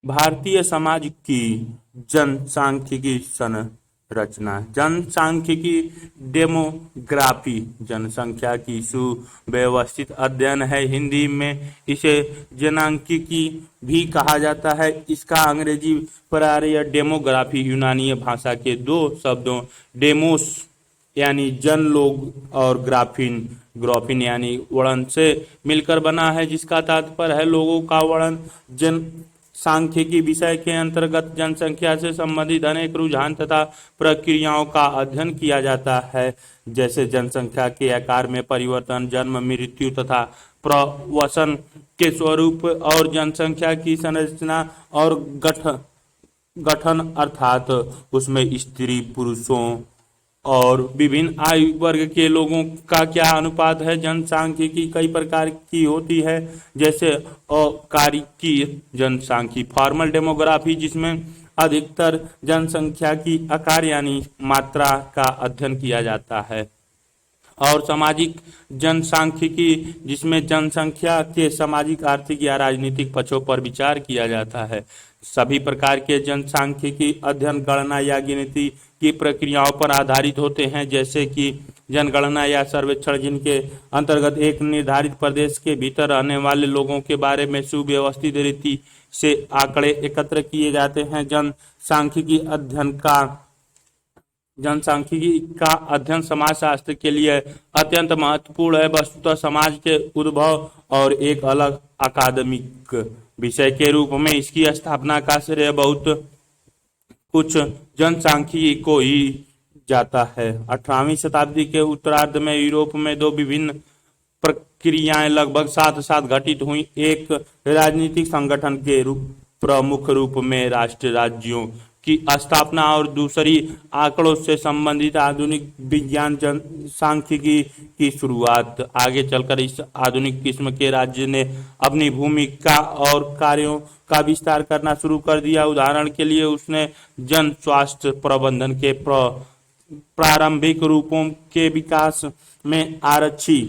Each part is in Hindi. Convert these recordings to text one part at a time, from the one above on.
भारतीय समाज की जनसांख्यिकी संरचना। जनसांख्यिकी डेमोग्राफी जनसंख्या की सुव्यवस्थित अध्ययन है। हिंदी में इसे जनांकिकी भी कहा जाता है। इसका अंग्रेजी पर्याय डेमोग्राफी यूनानी भाषा के दो शब्दों डेमोस यानी जन लोग और ग्राफिन ग्राफिन यानी वर्णन से मिलकर बना है, जिसका तात्पर्य है लोगों का वर्णन। जन सांख्यिकी विषय के अंतर्गत जनसंख्या से संबंधित अनेक रुझान तथा प्रक्रियाओं का अध्ययन किया जाता है, जैसे जनसंख्या के आकार में परिवर्तन, जन्म मृत्यु तथा प्रवसन के स्वरूप और जनसंख्या की संरचना और गठन अर्थात उसमें स्त्री पुरुषों और विभिन्न आयु वर्ग के लोगों का क्या अनुपात है। जनसांख्यिकी कई प्रकार की होती है, जैसे आकारिकीय जनसांख्यिकी फॉर्मल डेमोग्राफी, जिसमें अधिकतर जनसंख्या की आकार यानी मात्रा का अध्ययन किया जाता है, और सामाजिक जनसांख्यिकी जिसमें जनसंख्या के सामाजिक आर्थिक या राजनीतिक पक्षों पर विचार किया जाता है। सभी प्रकार के जनसांख्यिकी अध्ययन गणना या गिनती की प्रक्रियाओं पर आधारित होते हैं, जैसे कि जनगणना या सर्वेक्षण, जिनके अंतर्गत एक निर्धारित प्रदेश के भीतर रहने वाले लोगों के बारे में सुव्यवस्थित रीति से आंकड़े एकत्र किए जाते हैं। जनसांख्यिकी का अध्ययन समाजशास्त्र के लिए अत्यंत महत्वपूर्ण है। वस्तुतः समाज के उद्भव और एक अलग अकादमिक विषय के रूप में इसकी स्थापना का श्रेय बहुत कुछ जनसांख्यिकी को ही जाता है। 18वीं शताब्दी के उत्तरार्ध में यूरोप में दो विभिन्न प्रक्रियाएं लगभग साथ साथ घटित हुई। एक राजनीतिक संगठन के प्रमुख रूप में राष्ट्र राज्यों की स्थापना और दूसरी आंकड़ों से संबंधित आधुनिक विज्ञान जनसांख्यिकी की शुरुआत। आगे चलकर इस आधुनिक किस्म के राज्य ने अपनी भूमिका और कार्यों का विस्तार करना शुरू कर दिया। उदाहरण के लिए उसने जन स्वास्थ्य प्रबंधन के प्रारंभिक रूपों के विकास में आरक्षी,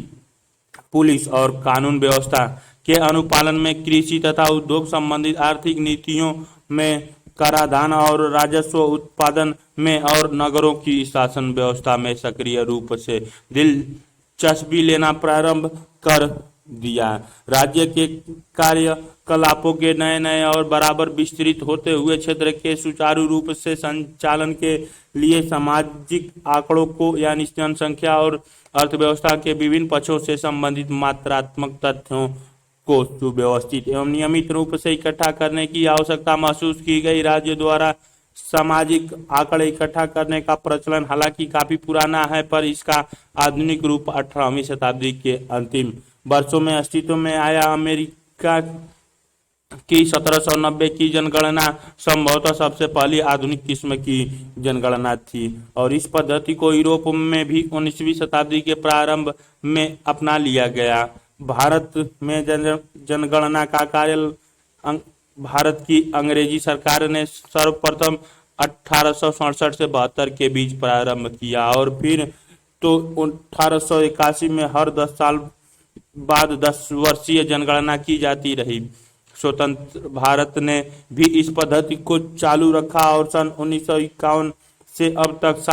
पुलिस और कानून व्यवस्था के अनुपालन में, कृषि तथा उद्योग संबंधित आर्थिक नीतियों में, कराधान और राजस्व उत्पादन में और नगरों की शासन व्यवस्था में सक्रिय रूप से दिलचस्पी लेना प्रारंभ कर दिया। राज्य के कार्यकलापों के नए नए और बराबर विस्तृत होते हुए क्षेत्र के सुचारू रूप से संचालन के लिए सामाजिक आंकड़ों को यानी जनसंख्या और अर्थव्यवस्था के विभिन्न पक्षों से संबंधित मात्रात्मक तथ्यों को सुव्यवस्थित एवं नियमित रूप से इकट्ठा करने की आवश्यकता महसूस की गई। राज्य द्वारा सामाजिक आंकड़े इकट्ठा करने का प्रचलन हालांकि काफी पुराना है, पर इसका आधुनिक रूप 18वीं शताब्दी के अंतिम वर्षों में अस्तित्व में आया। अमेरिका की 1790 की जनगणना संभवतः सबसे पहली आधुनिक किस्म की जनगणना थी, और इस पद्धति को यूरोप में भी 19वीं शताब्दी के प्रारंभ में अपना लिया गया। भारत में जनगणना का कार्य भारत की अंग्रेजी सरकार ने सर्वप्रथम 1867 से 72 के बीच प्रारंभ किया, और फिर तो 1881 में हर 10 साल बाद 10 वर्षीय जनगणना की जाती रही। स्वतंत्र भारत ने भी इस पद्धति को चालू रखा और सन 1951 से अब तक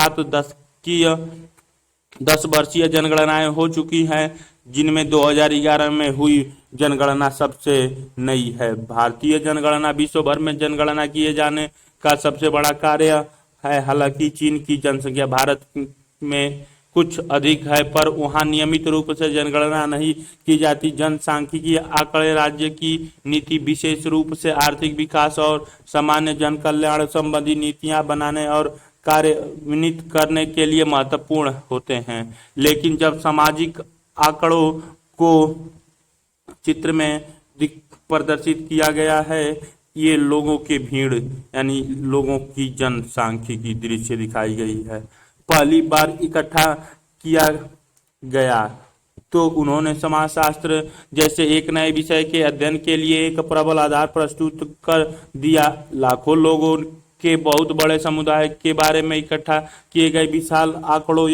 10 वर्षीय जनगणनाएं हो चुकी हैं, जिनमें 2011 में हुई जनगणना सबसे नई है। भारतीय जनगणना विश्व भर में जनगणना किए जाने का सबसे बड़ा कार्य है। हालांकि चीन की जनसंख्या भारत में कुछ अधिक है, पर वहां नियमित रूप से जनगणना नहीं की जाती। जनसांख्यिकी आंकड़े राज्य की नीति, विशेष रूप से आर्थिक विकास और सामान्य जन कल्याण संबंधी नीतियां बनाने और कार्यान्वित करने के लिए महत्वपूर्ण होते हैं। लेकिन जब सामाजिक आंकड़ों को चित्र में प्रदर्शित किया गया है, ये लोगों की भीड़ यानी लोगों की जनसांख्यिकी दृश्य दिखाई गई है, पहली बार इकट्ठा किया गया, तो उन्होंने समाजशास्त्र जैसे एक नए विषय के अध्ययन के लिए एक प्रबल आधार प्रस्तुत कर दिया। लाखों लोगों के बहुत बड़े समुदाय के बारे में इकट्ठा किए गए विशाल आंकड़ों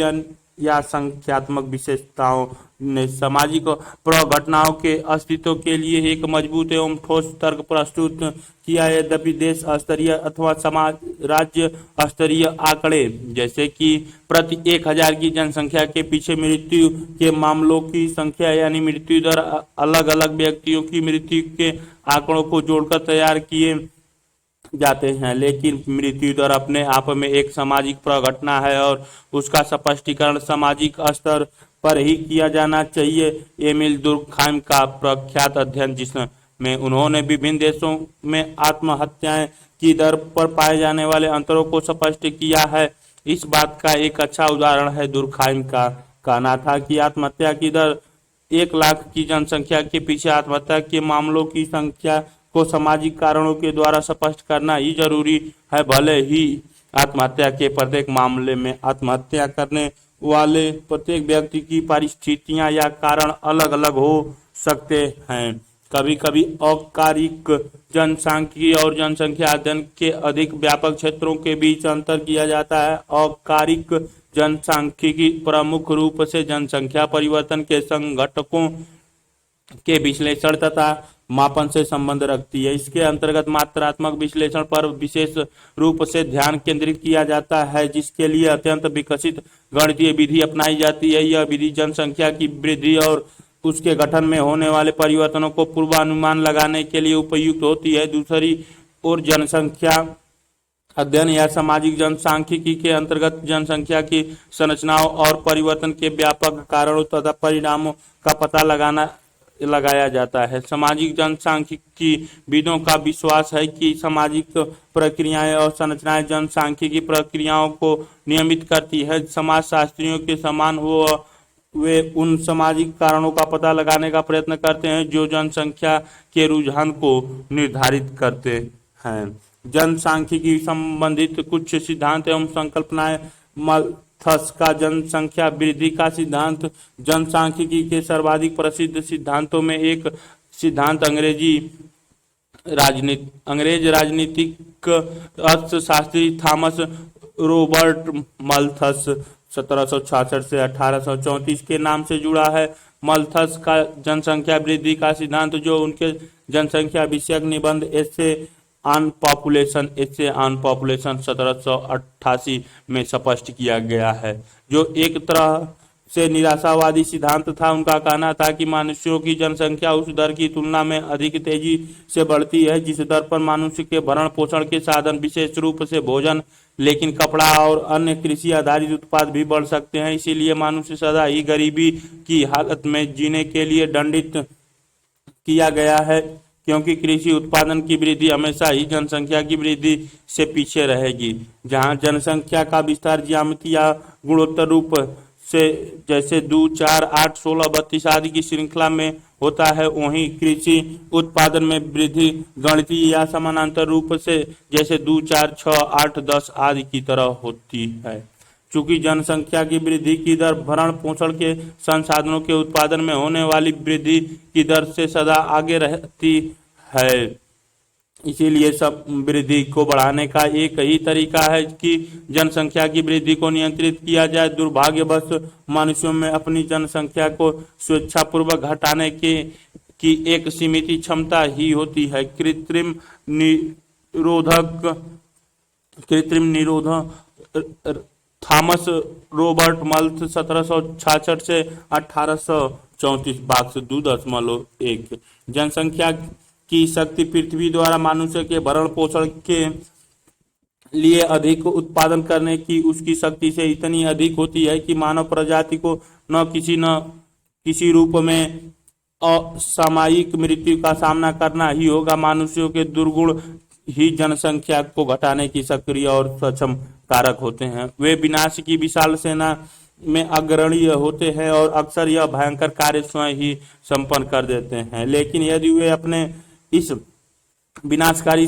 या संख्यात्मक विशेषताओं ने सामाजिक प्रघटनाओं के अस्तित्व के लिए एक मजबूत एवं ठोस तर्क प्रस्तुत किया। यद्यपि देश स्तरीय अथवा समाज राज्य स्तरीय आंकड़े जैसे कि प्रति 1000 की जनसंख्या के पीछे मृत्यु के मामलों की संख्या यानी मृत्यु दर अलग अलग व्यक्तियों की मृत्यु के आंकड़ों को जोड़कर तैयार किए जाते हैं, लेकिन मृत्यु दर अपने आप में एक सामाजिक प्रघटना है और उसका स्पष्टीकरण सामाजिक स्तर पर ही किया जाना चाहिए। एमिल दुर्कहाइम का प्रख्यात अध्ययन जिसमें उन्होंने विभिन्न देशों में आत्महत्याएं की दर पर पाए जाने वाले अंतरों को स्पष्ट किया है, इस बात का एक अच्छा उदाहरण है। दुर्कहाइम का कहना था कि आत्महत्या की दर 1 लाख की जनसंख्या के पीछे आत्महत्या के मामलों की संख्या को सामाजिक कारणों के द्वारा स्पष्ट करना ही जरूरी है। भले ही आत्महत्या के प्रत्येक मामले में आत्महत्या करने वाले प्रत्येक व्यक्ति की परिस्थितियां या कारण अलग अलग हो सकते हैं। कभी कभी औपचारिक जनसांख्यिकी और जनसंख्या अध्ययन के अधिक व्यापक क्षेत्रों के बीच अंतर किया जाता है। औपचारिक जनसांख्यिकी प्रमुख रूप से जनसंख्या परिवर्तन के संघटकों के विश्लेषण तथा मापन से संबंध रखती है। इसके अंतर्गत मात्रात्मक विश्लेषण पर विशेष रूप से ध्यान केंद्रित किया जाता है, जिसके लिए अत्यंत विकसित गणितीय विधि अपनाई जाती है। यह विधि जनसंख्या की वृद्धि और उसके गठन में होने वाले परिवर्तनों को पूर्वानुमान लगाने के लिए उपयुक्त होती है। दूसरी ओर जनसंख्या अध्ययन या सामाजिक जनसांख्यिकी के अंतर्गत जनसंख्या की संरचनाओं और परिवर्तन के व्यापक कारणों तथा परिणामों का पता लगाया जाता है। सामाजिक जनसांख्यिकी विदों का विश्वास है कि सामाजिक प्रक्रियाएं और संरचनाएं जनसांख्यिकी प्रक्रियाओं को नियमित करती है। समाजशास्त्रियों के समान वे उन सामाजिक कारणों का पता लगाने का प्रयत्न करते हैं जो जनसंख्या के रुझान को निर्धारित करते हैं। जनसांख्यिकी संबंधित कुछ सिद्धांत एवं संकल्पनाएं। मल्थस का जनसंख्या वृद्धि का सिद्धांत जनसांख्यिकी के सर्वाधिक प्रसिद्ध सिद्धांतों में एक सिद्धांत अंग्रेज राजनीतिक अर्थशास्त्री थॉमस रॉबर्ट मल्थस 1766 से 1834 के नाम से जुड़ा है। मल्थस का जनसंख्या वृद्धि का सिद्धांत, जो उनके जनसंख्या विषयक निबंध एसे ऑन पॉपुलेशन 1788 में स्पष्ट किया गया है, जो एक तरह से निराशावादी सिद्धांत था। उनका कहना था कि मनुष्यों की जनसंख्या उस दर की तुलना में अधिक तेजी से बढ़ती है जिस दर पर मनुष्य के भरण पोषण के साधन, विशेष रूप से भोजन, लेकिन कपड़ा और अन्य कृषि आधारित उत्पाद भी बढ़ सकते हैं। इसीलिए मनुष्य सदा ही गरीबी की हालत में जीने के लिए दंडित किया गया है, क्योंकि कृषि उत्पादन की वृद्धि हमेशा ही जनसंख्या की वृद्धि से पीछे रहेगी। जहां जनसंख्या का विस्तार ज्यामिति या गुणोत्तर रूप से जैसे 2, 4, 8, 16, 32 आदि की श्रृंखला में होता है, वहीं कृषि उत्पादन में वृद्धि गणितीय या समानांतर रूप से जैसे 2, 4, 6, 8, 10 आदि की तरह होती है। चूंकि जनसंख्या की वृद्धि की दर भरण पोषण के संसाधनों के उत्पादन में होने वाली वृद्धि की दर से सदा आगे रहती है, इसीलिए सब वृद्धि को बढ़ाने का एक ही तरीका है कि जनसंख्या की वृद्धि को नियंत्रित किया जाए। दुर्भाग्यवश मनुष्यों में अपनी जनसंख्या को स्वेच्छापूर्वक घटाने की एक सीमित क्षमता ही होती है। कृत्रिम निरोध थॉमस रॉबर्ट मल्थ 1766 से 1834 बाक्स 2.1 जनसंख्या की शक्ति पृथ्वी द्वारा मनुष्य के भरण पोषण के लिए अधिक उत्पादन करने की उसकी शक्ति से इतनी अधिक होती है कि मानव प्रजाति को न किसी रूप में असामयिक मृत्यु का सामना करना ही होगा। मनुष्यों के दुर्गुण ही जनसंख्या को घटाने की सक्रिय और सक्षम कारक होते हैं। वे विनाश की विशाल सेना में अग्रणी होते हैं और अक्सर यह भयंकर कार्य स्वयं ही संपन्न कर देते हैं। लेकिन यदि वे अपने इस विनाशकारी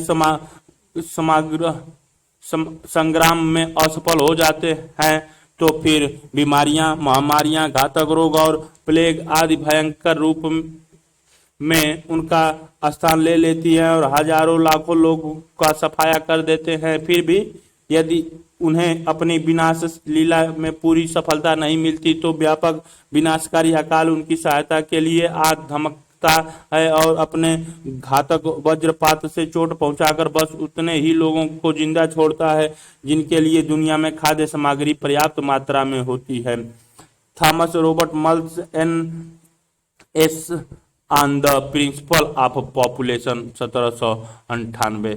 संग्राम में असफल हो जाते हैं तो फिर बीमारियां, महामारियां, घातक रोग और प्लेग आदि भयंकर रूप में उनका स्थान ले लेती है और हजारों लाखों लोगों का सफाया कर देते हैं। फिर भी यदि उन्हें अपनी विनाश लीला में पूरी सफलता नहीं मिलती तो व्यापक विनाशकारी अकाल उनकी सहायता के लिए आ धमकता है और अपने घातक वज्रपात से चोट पहुंचाकर बस उतने ही लोगों को जिंदा छोड़ता है जिनके लिए दुनिया में खाद्य सामग्री पर्याप्त मात्रा में होती है। Thomas Robert Malthus an essay on the principle of population 1798।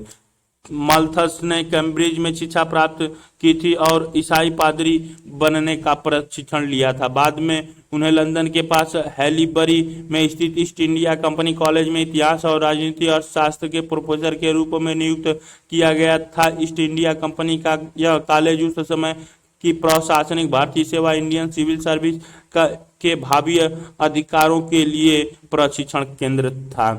Malthus ने कैम्ब्रिज में शिक्षा प्राप्त की थी और ईसाई पादरी बनने का प्रशिक्षण लिया था। बाद में उन्हें लंदन के पास हैलीबरी में स्थित ईस्ट इंडिया कंपनी कॉलेज में इतिहास और राजनीति अर्थशास्त्र के प्रोफेसर के रूप में नियुक्त किया गया था। ईस्ट इंडिया कंपनी का यह कॉलेज उस समय की प्रशासनिक भारतीय सेवा इंडियन सिविल सर्विस के भावी अधिकारों के लिए प्रशिक्षण केंद्र था।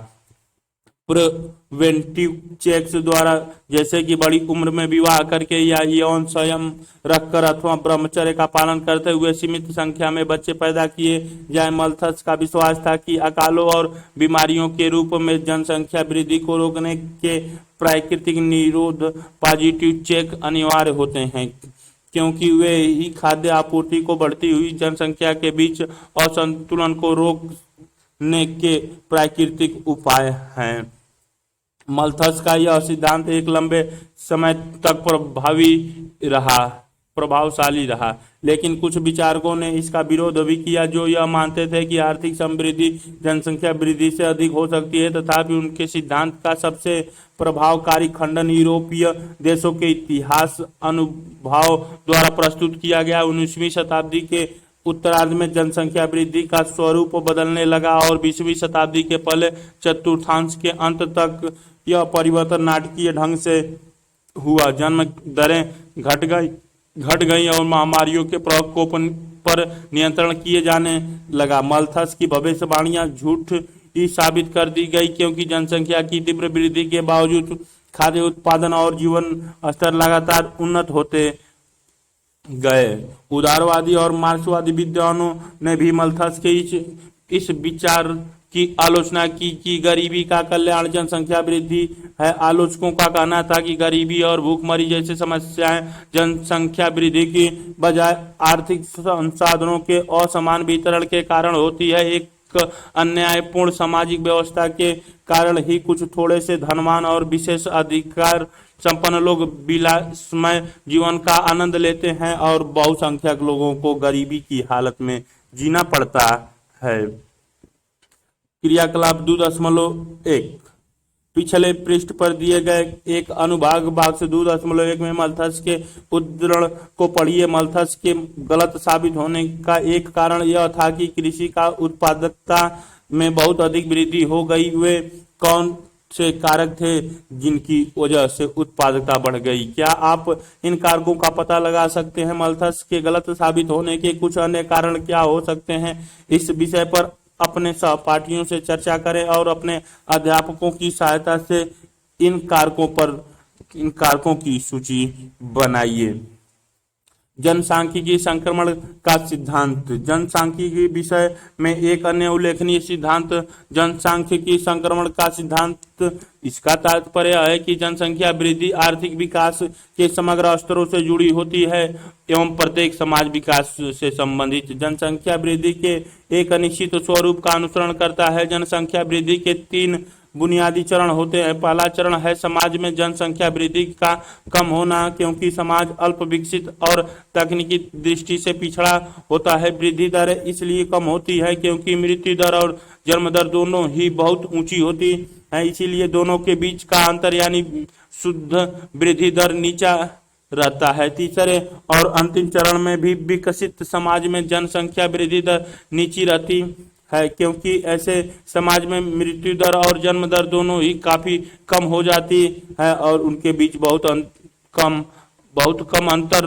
प्रिवेंटिव चेक्स द्वारा, जैसे कि बड़ी उम्र में विवाह करके या यौन संयम रखकर अथवा ब्रह्मचर्य का पालन करते हुए सीमित संख्या में बच्चे पैदा किए जाए। मल्थस का विश्वास था कि अकालों और बीमारियों के रूप में जनसंख्या वृद्धि को रोकने के प्राकृतिक निरोध पॉजिटिव चेक अनिवार्य होते हैं, क्योंकि वे ही खाद्य आपूर्ति को बढ़ती हुई जनसंख्या के बीच असंतुलन को रोकने के प्राकृतिक उपाय हैं। मल्थस का यह सिद्धांत एक लंबे समय तक प्रभावशाली रहा, लेकिन कुछ विचारकों ने इसका विरोध भी किया जो यह मानते थे कि आर्थिक समृद्धि जनसंख्या वृद्धि से अधिक हो सकती है। तथापि उनके सिद्धांत का सबसे प्रभावकारी खंडन यूरोपीय देशों के इतिहास अनुभव द्वारा प्रस्तुत किया गया। 19वीं शताब्दी के उत्तरार्ध में जनसंख्या वृद्धि का स्वरूप बदलने लगा और 20वीं शताब्दी के पहले चतुर्थांश के अंत तक यह परिवर्तन नाटकीय ढंग से हुआ। जन्म दरें घट गई और महामारियों के प्रकोप पर नियंत्रण किए जाने लगा। मल्थस की भविष्यवाणियां झूठ ही साबित कर दी गई, क्योंकि जनसंख्या की तीव्र वृद्धि के बावजूद खाद्य उत्पादन और जीवन स्तर लगातार उन्नत होते गए। उदारवादी और मार्क्सवादी विद्वानों ने भी मल्थस के इस विचार की आलोचना की कि गरीबी का कल्याण जनसंख्या वृद्धि है। आलोचकों का कहना था कि गरीबी और भूखमरी जैसी समस्याएं जनसंख्या वृद्धि की बजाय आर्थिक संसाधनों के असमान वितरण के कारण होती है। एक अन्यायपूर्ण सामाजिक व्यवस्था के कारण ही कुछ थोड़े से धनवान और विशेष अधिकार संपन्न लोग विलासमय जीवन का आनंद लेते हैं और बहुसंख्यक लोगों को गरीबी की हालत में जीना पड़ता है। क्रियाकलाप 2.1 पिछले पृष्ठ पर दिए गए एक अनुभाग भाग से 2.1 में मल्थस के उद्धरण को पढ़िए। मल्थस के गलत साबित होने का एक कारण यह था कि कृषि का उत्पादकता में बहुत अधिक वृद्धि हो गई। वे कौन से कारक थे जिनकी वजह से उत्पादकता बढ़ गई? क्या आप इन कारकों का पता लगा सकते हैं? मल्थस के गलत साबित होने के कुछ अन्य कारण क्या हो सकते हैं? इस विषय पर अपने सहपाठियों से चर्चा करें और अपने अध्यापकों की सहायता से इन कारकों की सूची बनाइए। जनसांख्यिकी संक्रमण का सिद्धांत। जनसांख्यिकी विषय में एक अन्य उल्लेखनीय सिद्धांत जनसांख्यिकी संक्रमण का सिद्धांत। इसका तात्पर्य है कि जनसंख्या वृद्धि आर्थिक विकास के समग्र स्तरों से जुड़ी होती है एवं प्रत्येक समाज विकास से संबंधित जनसंख्या वृद्धि के एक निश्चित स्वरूप का अनुसरण करता है। जनसंख्या वृद्धि के 3 बुनियादी चरण होते हैं। पहला चरण है समाज में जनसंख्या वृद्धि का कम होना, क्योंकि समाज अल्प विकसित और तकनीकी दृष्टि से पिछड़ा होता है। वृद्धि दर इसलिए कम होती है क्योंकि मृत्यु दर और जन्म दर दोनों ही बहुत ऊंची होती है, इसीलिए दोनों के बीच का अंतर यानी शुद्ध वृद्धि दर नीचा रहता है। तीसरे और अंतिम चरण में भी विकसित समाज में जनसंख्या वृद्धि दर नीची रहती है, क्योंकि ऐसे समाज में मृत्यु दर और जन्म दर दोनों ही काफी कम हो जाती है और उनके बीच बहुत कम अंतर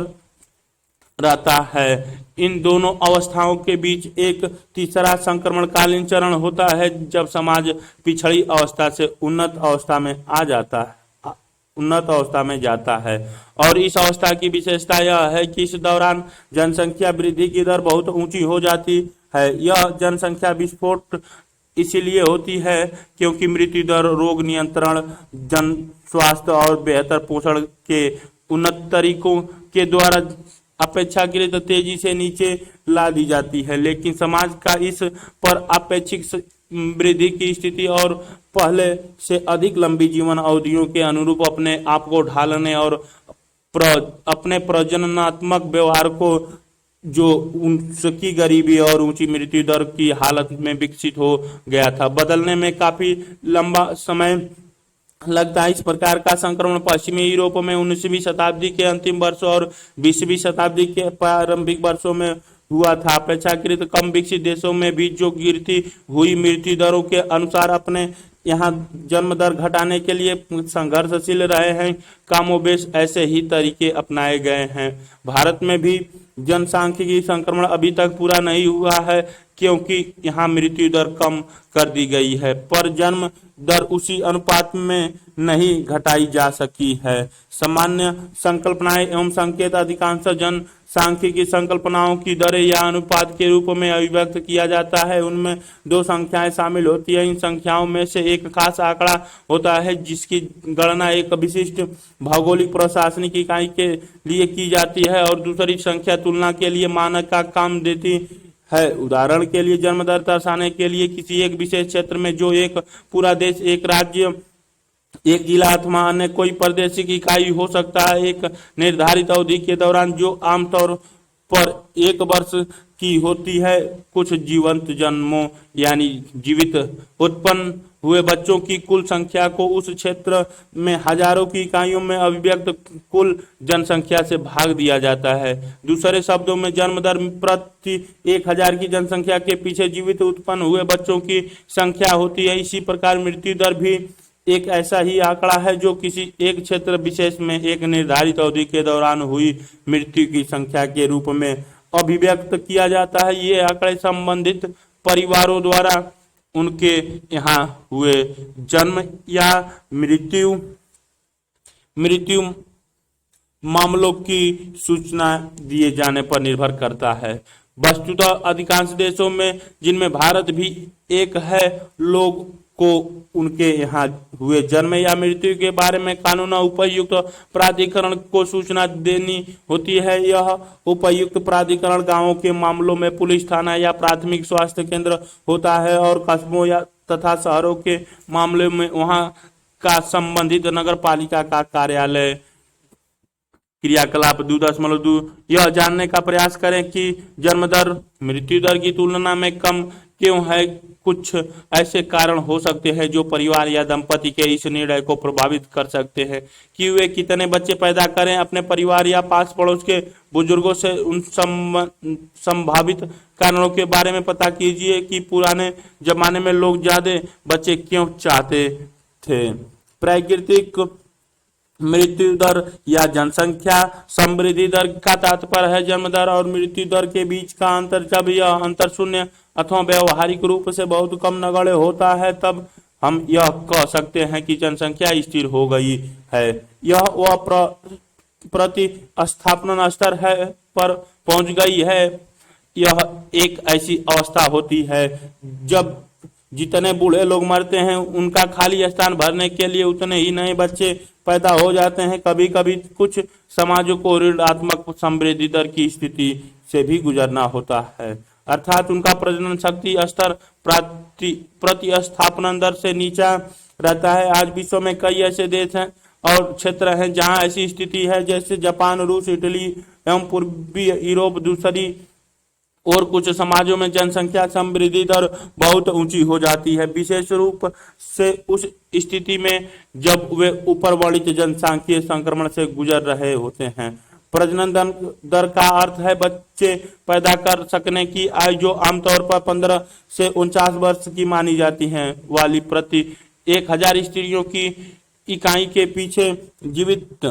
रहता है। इन दोनों अवस्थाओं के बीच एक तीसरा संक्रमणकालीन चरण होता है, जब समाज पिछड़ी अवस्था से उन्नत अवस्था में जाता है और इस अवस्था की विशेषता यह है कि इस दौरान जनसंख्या वृद्धि की दर बहुत ऊंची हो जाती है। यह जनसंख्या विस्फोट इसीलिए होती है क्योंकि मृत्यु दर, रोग नियंत्रण, जन स्वास्थ्य और बेहतर पोषण के उन्नत तरीकों के द्वारा अपेक्षाकृत तेजी से नीचे ला दी जाती है, लेकिन समाज का इस पर अपेक्षित वृद्धि की स्थिति और पहले से अधिक लंबी जीवन अवधियों के अनुरूप अपने आप को ढालने और अपने प्रजननात्मक व्यवहार को जो उसकी गरीबी और ऊंची मृत्यु दर की हालत में विकसित हो गया था, बदलने में काफी लंबा समय लगता है। इस प्रकार का संक्रमण पश्चिमी यूरोप में 19वीं शताब्दी के अंतिम वर्षों और 20वीं शताब्दी के प्रारंभिक वर्षों में हुआ था। अपेक्षाकृत कम विकसित देशों में भी जो गिरती हुई मृत्यु दरों के अनुसार अपने यहाँ जन्म दर घटाने के लिए संघर्षशील रहे हैं, कमोबेश ऐसे ही तरीके अपनाए गए हैं। भारत में भी जनसांख्यिकी संक्रमण अभी तक पूरा नहीं हुआ है, क्योंकि यहाँ मृत्यु दर कम कर दी गई है, पर जन्म दर उसी अनुपात में नहीं घटाई जा सकी है। सामान्य संकल्पनाएं एवं संकेत अधिकांश जनसांख्यिकी संकल्पनाओं की दरें या अनुपात के रूप में अभिव्यक्त किया जाता है। उनमें दो संख्याएं शामिल होती हैं। इन संख्याओं में से एक खास आंकड़ा होता है जिसकी गणना एक विशिष्ट भौगोलिक प्रशासनिक इकाई के लिए की जाती है, और दूसरी संख्या तुलना के लिए मानक का काम देती है। उदाहरण के लिए जन्म दर दर्शाने के लिए किसी एक विशेष क्षेत्र में जो एक पूरा देश, एक राज्य, एक जिला अथवा अन्य कोई प्रादेशिक इकाई हो सकता है, एक निर्धारित अवधि के दौरान जो आमतौर पर एक वर्ष की होती है, कुछ जीवंत जन्मों यानी जीवित उत्पन्न हुए बच्चों की कुल संख्या को उस क्षेत्र में हजारों की इकाइयों में अभिव्यक्त कुल जनसंख्या से भाग दिया जाता है। दूसरे शब्दों में जन्म दर प्रति 1000 की जनसंख्या के पीछे जीवित उत्पन्न हुए बच्चों की संख्या होती है। इसी प्रकार मृत्यु दर भी एक ऐसा ही आंकड़ा है जो किसी एक क्षेत्र विशेष में एक निर्धारित अवधि के दौरान हुई मृत्यु की संख्या के रूप में अभिव्यक्त किया जाता है। ये आंकड़े संबंधित परिवारों द्वारा उनके यहाँ हुए जन्म या मृत्यु मामलों की सूचना दिए जाने पर निर्भर करता है। वस्तुतः अधिकांश देशों में, जिनमें भारत भी एक है, लोग को उनके यहाँ हुए जन्म या मृत्यु के बारे में कानून उपयुक्त प्राधिकरण को सूचना देनी होती है। यह उपयुक्त प्राधिकरण गांवों के मामलों में पुलिस थाना या प्राथमिक स्वास्थ्य केंद्र होता है, और कस्बों या तथा शहरों के मामले में वहां का संबंधित नगर पालिका का कार्यालय। क्रियाकलाप 2.2 यह जानने का प्रयास करें कि जन्म दर मृत्यु दर की तुलना में कम क्यों है। कुछ ऐसे कारण हो सकते हैं जो परिवार या दंपति के इस निर्णय को प्रभावित कर सकते हैं कि वे कितने बच्चे पैदा करें। अपने परिवार या पास पड़ोस के बुजुर्गों से उन संभावित कारणों के बारे में पता कीजिए कि पुराने जमाने में लोग ज्यादा बच्चे क्यों चाहते थे। प्राकृतिक मृत्यु दर या जनसंख्या समृद्धि दर का तात्पर्य है जन्म दर और मृत्यु दर के बीच का अंतर। जब यह अंतर शून्य अथवा व्यवहारिक रूप से बहुत कम नगण्य होता है, तब हम यह कह सकते हैं कि जनसंख्या स्थिर हो गई है। यह वह प्रतिस्थापन स्तर है पर पहुंच गई है। यह एक ऐसी अवस्था होती है जब जितने बूढ़े लोग मरते हैं, उनका खाली स्थान भरने के लिए उतने ही नए बच्चे पैदा हो जाते हैं। कभी कभी कुछ समाजों को ऋणात्मक समृद्धि दर की स्थिति से भी गुजरना होता है, अर्थात उनका प्रजनन शक्ति स्तर प्रतिस्थापन दर से नीचा रहता है। आज विश्व में कई ऐसे देश हैं और क्षेत्र हैं जहां ऐसी स्थिति है, जैसे जापान, रूस, इटली एवं पूर्वी यूरोप। दूसरी और कुछ समाजों में जनसंख्या समृद्धि दर बहुत ऊंची हो जाती है, विशेष रूप से उस स्थिति में जब वे ऊपर वर्णित जनसांख्यिकीय संक्रमण से गुजर रहे होते हैं। प्रजनन दर का अर्थ है बच्चे पैदा कर सकने की आयु, जो आमतौर पर 15 से 49 वर्ष की मानी जाती है, वाली प्रति 1000 स्त्रियों की इकाई के पीछे जीवित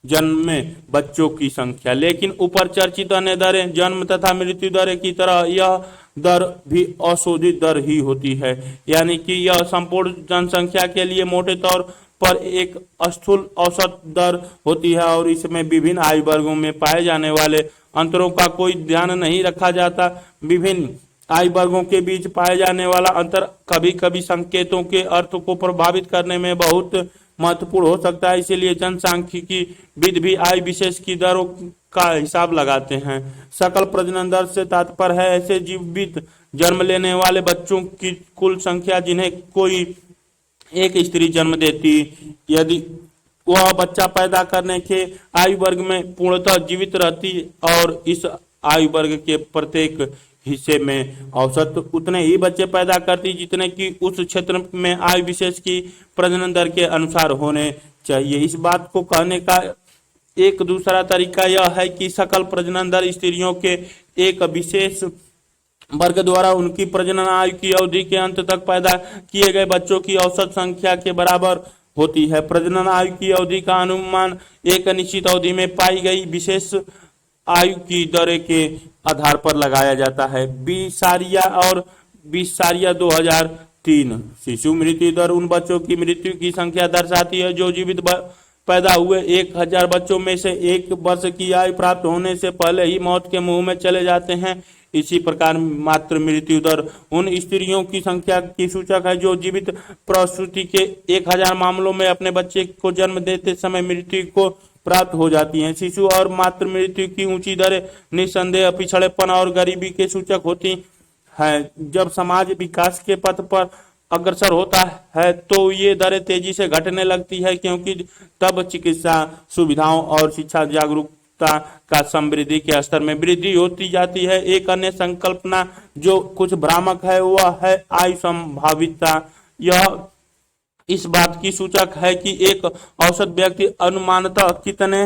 जन्मे बच्चों की संख्या। लेकिन ऊपर चर्चित अन्य दरें, जन्म तथा मृत्यु दर की तरह यह दर भी अशोधित दर ही होती है, यानी कि यह संपूर्ण जनसंख्या के लिए मोटे तौर पर एक स्थूल औसत दर होती है, और इसमें विभिन्न आयु वर्गों में पाए जाने वाले अंतरों का कोई ध्यान नहीं रखा जाता। विभिन्न आयु वर्गों के बीच पाए जाने वाला अंतर कभी कभी संकेतों के अर्थ को प्रभावित करने में बहुत महत्वपूर्ण हो सकता है। इसीलिए जनसांख्यिकी विद भी आयु विशेष की दरों का हिसाब लगाते हैं। सकल प्रजनन दर से तात्पर्य है ऐसे जीवित जन्म लेने वाले बच्चों की कुल संख्या जिन्हें कोई एक स्त्री जन्म देती, यदि वह बच्चा पैदा करने के आयु वर्ग में पूर्णतः जीवित रहती और इस आयु वर्ग के प्रत्येक हिस्से में औसत उतने ही बच्चे पैदा करती जितने कि उस क्षेत्र में आयु विशेष की प्रजनन दर के अनुसार होने चाहिए। इस बात को कहने का एक दूसरा तरीका यह है कि सकल प्रजनन दर स्त्रियों के एक विशेष वर्ग द्वारा उनकी प्रजनन आयु की अवधि के अंत तक पैदा किए गए बच्चों की औसत संख्या के बराबर होती है। प्रजनन आयु की अवधि का अनुमान एक निश्चित अवधि में पाई गई विशेष आयु की दर के आधार पर लगाया जाता है। बिसारिया और बिसारिया 2003 शिशु मृत्यु दर उन बच्चों की मृत्यु की संख्या दर्शाती है जो जीवित पैदा हुए 1000 बच्चों में से 1 वर्ष की आयु प्राप्त होने से पहले ही मौत के मुंह में चले जाते हैं। इसी प्रकार मातृ मृत्यु दर उन स्त्रियों की संख्या की सूचक है जो जीवित प्रसूति के 1000 मामलों में अपने बच्चे को जन्म देते समय मृत्यु को प्राप्त हो जाती हैं। शिशु और मातृ मृत्यु की ऊंची दरें निस्संदेह पिछड़ेपन और गरीबी के सूचक होती हैं। जब समाज विकास के पथ पर अग्रसर होता है तो ये दरें तेजी से घटने लगती है, क्योंकि तब चिकित्सा सुविधाओं और शिक्षा जागरूकता का समृद्धि के स्तर में वृद्धि होती जाती है। एक अन्य संकल्पना जो कुछ भ्रामक है वह है आयु संभावितता। यह इस बात की सूचक है कि एक औसत व्यक्ति अनुमानतः कितने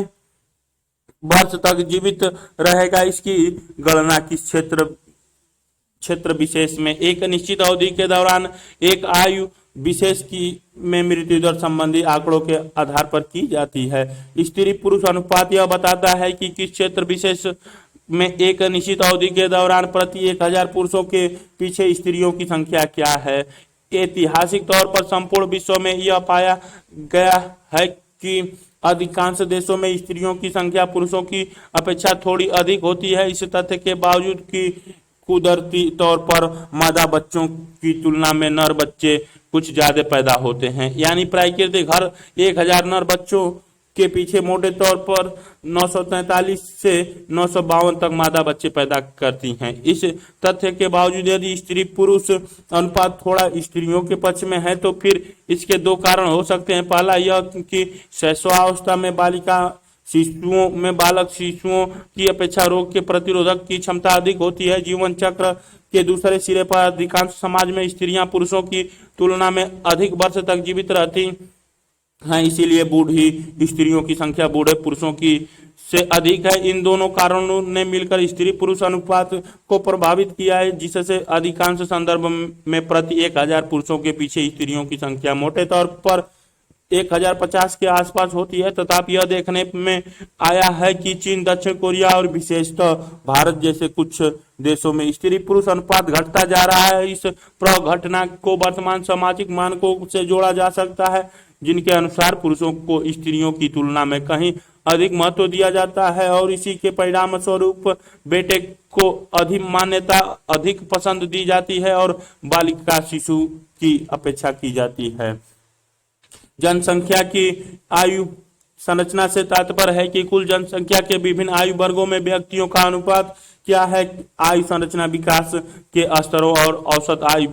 वर्ष तक जीवित रहेगा। इसकी गणना किस क्षेत्र विशेष में एक निश्चित अवधि के दौरान एक आयु विशेष की में मृत्यु दर संबंधी आंकड़ों के आधार पर की जाती है। स्त्री पुरुष अनुपात यह बताता है कि किस क्षेत्र विशेष में एक निश्चित अवधि के दौरान प्रति 1000 पुरुषों के पीछे स्त्रियों की संख्या क्या है। ऐतिहासिक तौर पर संपूर्ण विश्व में यह पाया गया है कि अधिकांश देशों में स्त्रियों की संख्या पुरुषों की अपेक्षा थोड़ी अधिक होती है। इस तथ्य के बावजूद कि कुदरती तौर पर मादा बच्चों की तुलना में नर बच्चे कुछ ज्यादा पैदा होते हैं, यानी प्राकृतिक हर 1000 नर बच्चों के पीछे मोटे तौर पर 943 से 952 तक मादा बच्चे पैदा करती हैं। इस तथ्य के बावजूद यदि स्त्री पुरुष अनुपात थोड़ा स्त्रियों के पक्ष में है तो फिर इसके 2 कारण हो सकते हैं। पहला यह कि शैशवावस्था में बालिका शिशुओं में बालक शिशुओं की अपेक्षा रोग के प्रतिरोधक की क्षमता अधिक होती है। जीवन चक्र के दूसरे सिरे पर अधिकांश समाज में स्त्रियां पुरुषों की तुलना में अधिक वर्ष तक जीवित रहती हैं, इसीलिए बूढ़ी स्त्रियों की संख्या बूढ़े पुरुषों की से अधिक है। इन दोनों कारणों ने मिलकर स्त्री पुरुष अनुपात को प्रभावित किया है, जिससे अधिकांश संदर्भ में प्रति 1000 पुरुषों के पीछे स्त्रियों की संख्या मोटे तौर पर 1050 के आसपास होती है। तथापि यह देखने में आया है कि चीन, दक्षिण कोरिया और विशेषतः भारत जैसे कुछ देशों में स्त्री पुरुष अनुपात घटता जा रहा है। इस प्रघटना को वर्तमान सामाजिक मानकों से जोड़ा जा सकता है, जिनके अनुसार पुरुषों को स्त्रियों की तुलना में कहीं अधिक महत्व दिया जाता है और इसी के परिणाम स्वरूप बेटे को अधिक मान्यता अधिक पसंद दी जाती है और बालिका शिशु की अपेक्षा की जाती है। जनसंख्या की आयु संरचना से तात्पर्य है कि कुल जनसंख्या के विभिन्न आयु वर्गों में व्यक्तियों का अनुपात क्या है। आयु संरचना विकास के स्तरों और औसत आयु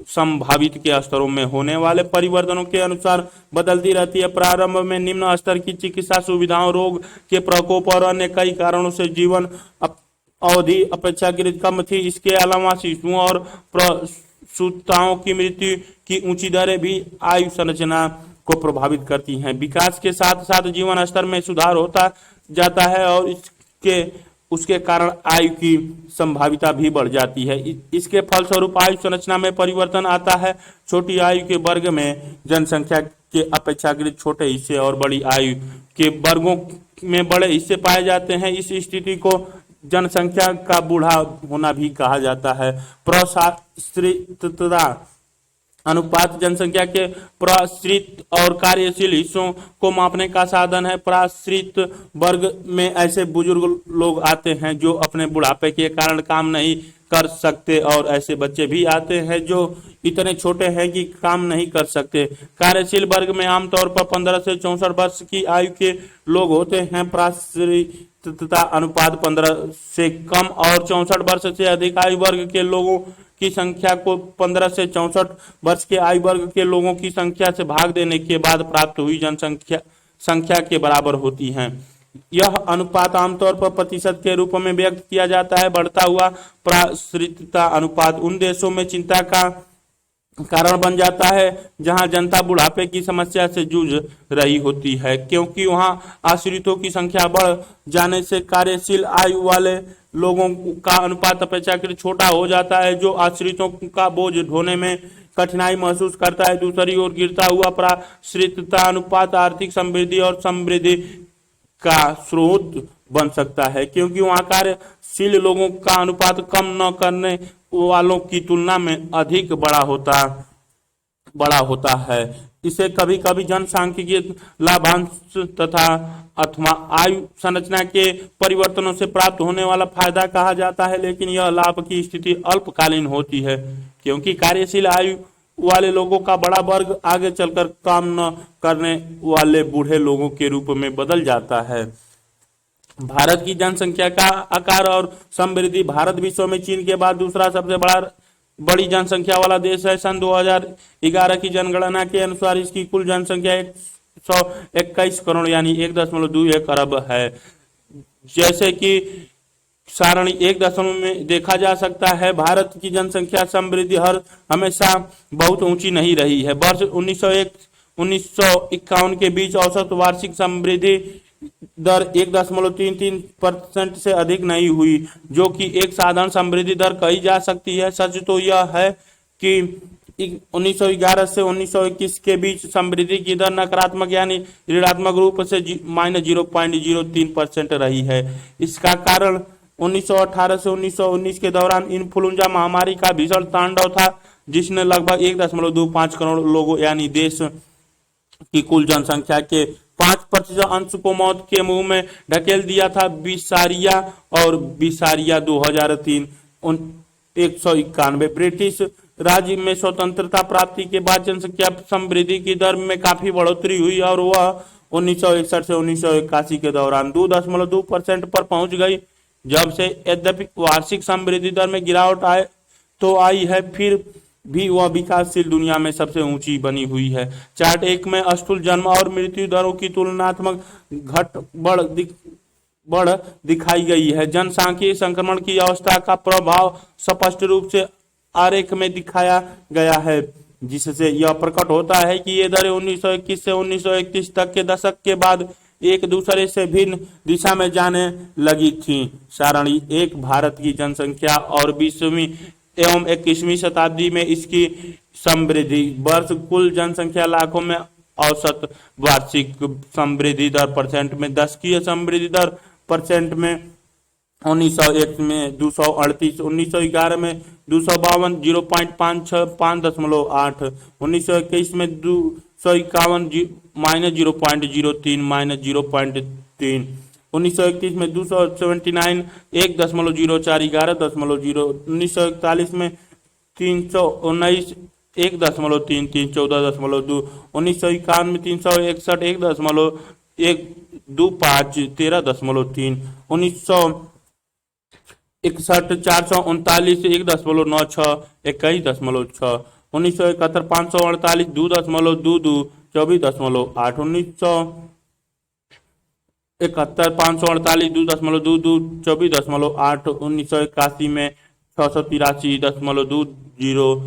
संभावित के स्तरों में होने वाले परिवर्तनों के अनुसार बदलती रहती है। प्रारंभ में निम्न स्तर की चिकित्सा सुविधाओं, रोग के प्रकोप और अन्य कई कारणों से जीवन अवधि अपेक्षाकृत कम थी। इसके अलावा शिशुओं और प्रसूताओं की मृत्यु की ऊंची दरें भी आयु संरचना को प्रभावित करती हैं। विकास के साथ साथ जीवन स्तर में सुधार होता जाता है और उसके कारण आयु की संभाविता भी बढ़ जाती है। इसके फलस्वरूप आयु संरचना में परिवर्तन आता है। छोटी आयु के वर्ग में जनसंख्या के अपेक्षाकृत छोटे हिस्से और बड़ी आयु के वर्गों में बड़े हिस्से पाए जाते हैं। इस स्थिति को जनसंख्या का बूढ़ा होना भी कहा जाता है। प्रसारितता अनुपात जनसंख्या के प्रसारित और कार्यशील हिस्सों को मापने का साधन है। प्रसारित वर्ग में ऐसे बुजुर्ग लोग आते हैं जो अपने बुढ़ापे के कारण काम नहीं कर सकते और ऐसे बच्चे भी आते हैं जो इतने छोटे हैं कि काम नहीं कर सकते। कार्यशील वर्ग में आमतौर पर 15 से 64 वर्ष की आयु के लोग होते हैं। प्रसरितता अनुपात 15 से कम और 64 वर्ष से अधिक आयु वर्ग के लोगों की संख्या को 15 से 64 वर्ष के आयु वर्ग के लोगों की संख्या से भाग देने के बाद प्राप्त हुई संख्या के बराबर होती है। यह अनुपात आमतौर पर प्रतिशत के रूप में व्यक्त किया जाता है। बढ़ता हुआ प्रसरितता अनुपात उन देशों में चिंता का कारण बन जाता है जहां जनता बुढ़ापे की समस्या से जूझ रही होती है, क्योंकि वहां आश्रितों की संख्या बढ़ जाने से कार्यशील आयु वाले लोगों का अनुपात अपेक्षाकृत छोटा हो जाता है, जो आश्रितों का बोझ ढोने में कठिनाई महसूस करता है। दूसरी ओर गिरता हुआ प्रसरितता अनुपात आर्थिक समृद्धि और समृद्धि का स्रोत बन सकता है, क्योंकि वहां कार्यशील लोगों का अनुपात कम न करने वालों की तुलना में अधिक बड़ा होता है। इसे कभी कभी जनसांख्यिकीय लाभांश तथा अथवा आयु संरचना के परिवर्तनों से प्राप्त होने वाला फायदा कहा जाता है, लेकिन यह लाभ की स्थिति अल्पकालीन होती है, क्योंकि कार्यशील आयु वाले लोगों का बड़ा वर्ग आगे चलकर काम न करने वाले बूढ़े लोगों के रूप में बदल जाता है। भारत की जनसंख्या का आकार और समृद्धि। भारत विश्व में चीन के बाद दूसरा सबसे बड़ी जनसंख्या वाला देश है। सन 2011 की जनगणना के अनुसार इसकी कुल जनसंख्या 121 करोड़ यानी 1.21 अरब है। जैसे कि सारणी 1 दशमलव में देखा जा सकता है, भारत की जनसंख्या समृद्धि हमेशा बहुत ऊंची नहीं रही है। वर्ष 1901-1951 के बीच औसत वार्षिक समृद्धि दर 1.33% से अधिक नहीं हुई, जो कि एक साधारण समृद्धि दर कही जा सकती है। सच तो यह है कि 1911 से 1921 के बीच समृद्धि की दर नकारात्मक यानी ऋणात्मक रूप से -0.03% रही है। इसका कारण 1918 से 1919 के दौरान इन्फ्लुएंजा महामारी का भीषण तांडव था, जिसने लगभग 1.25 करोड़ लोगों यानी देश की कुल जनसंख्या के 5% अंश को मौत के मुंह में ढकेल दिया था। बिसारिया और बिसारिया 2003 191। ब्रिटिश राज्य में स्वतंत्रता प्राप्ति के बाद जनसंख्या समृद्धि की दर में काफी बढ़ोतरी हुई और वह 1961 से 1981 के दौरान 2.2% पर पहुंच गई। जब से यद्यपि वार्षिक समृद्धि दर में गिरावट आई है, फिर भी वह विकासशील दुनिया में सबसे ऊंची बनी हुई है। चार्ट 1 में स्थूल जन्म और मृत्यु दरों की तुलनात्मक बढ़ दिखाई गई है। जनसांख्यिकीय संक्रमण की अवस्था का प्रभाव स्पष्ट रूप से आरेख में दिखाया गया है, जिससे यह प्रकट होता है कि ये दरें 1921 से 1931 तक के दशक के बाद एक दूसरे से भिन्न दिशा में जाने लगी थी। सारणी 1 भारत की जनसंख्या और 20वीं एवं 21वीं शताब्दी में इसकी समृद्धि। वर्ष कुल जनसंख्या लाखों में औसत वार्षिक समृद्धि दर परसेंट में। दशकीय समृद्धि दर परसेंट में 1901 में 238, 1911 में 252 0.56 5.8, 1921 में 251 -0.03 -0.3, 1931 में 279 1.04 11.0, 1941 में 319 1.33 14.2, 1951 में 361 1.125 13.3, 1961 439 1.96 21.6, 1971 548 2.22 24.8, 1971 548 2.22 24.8, 1981 में 683.20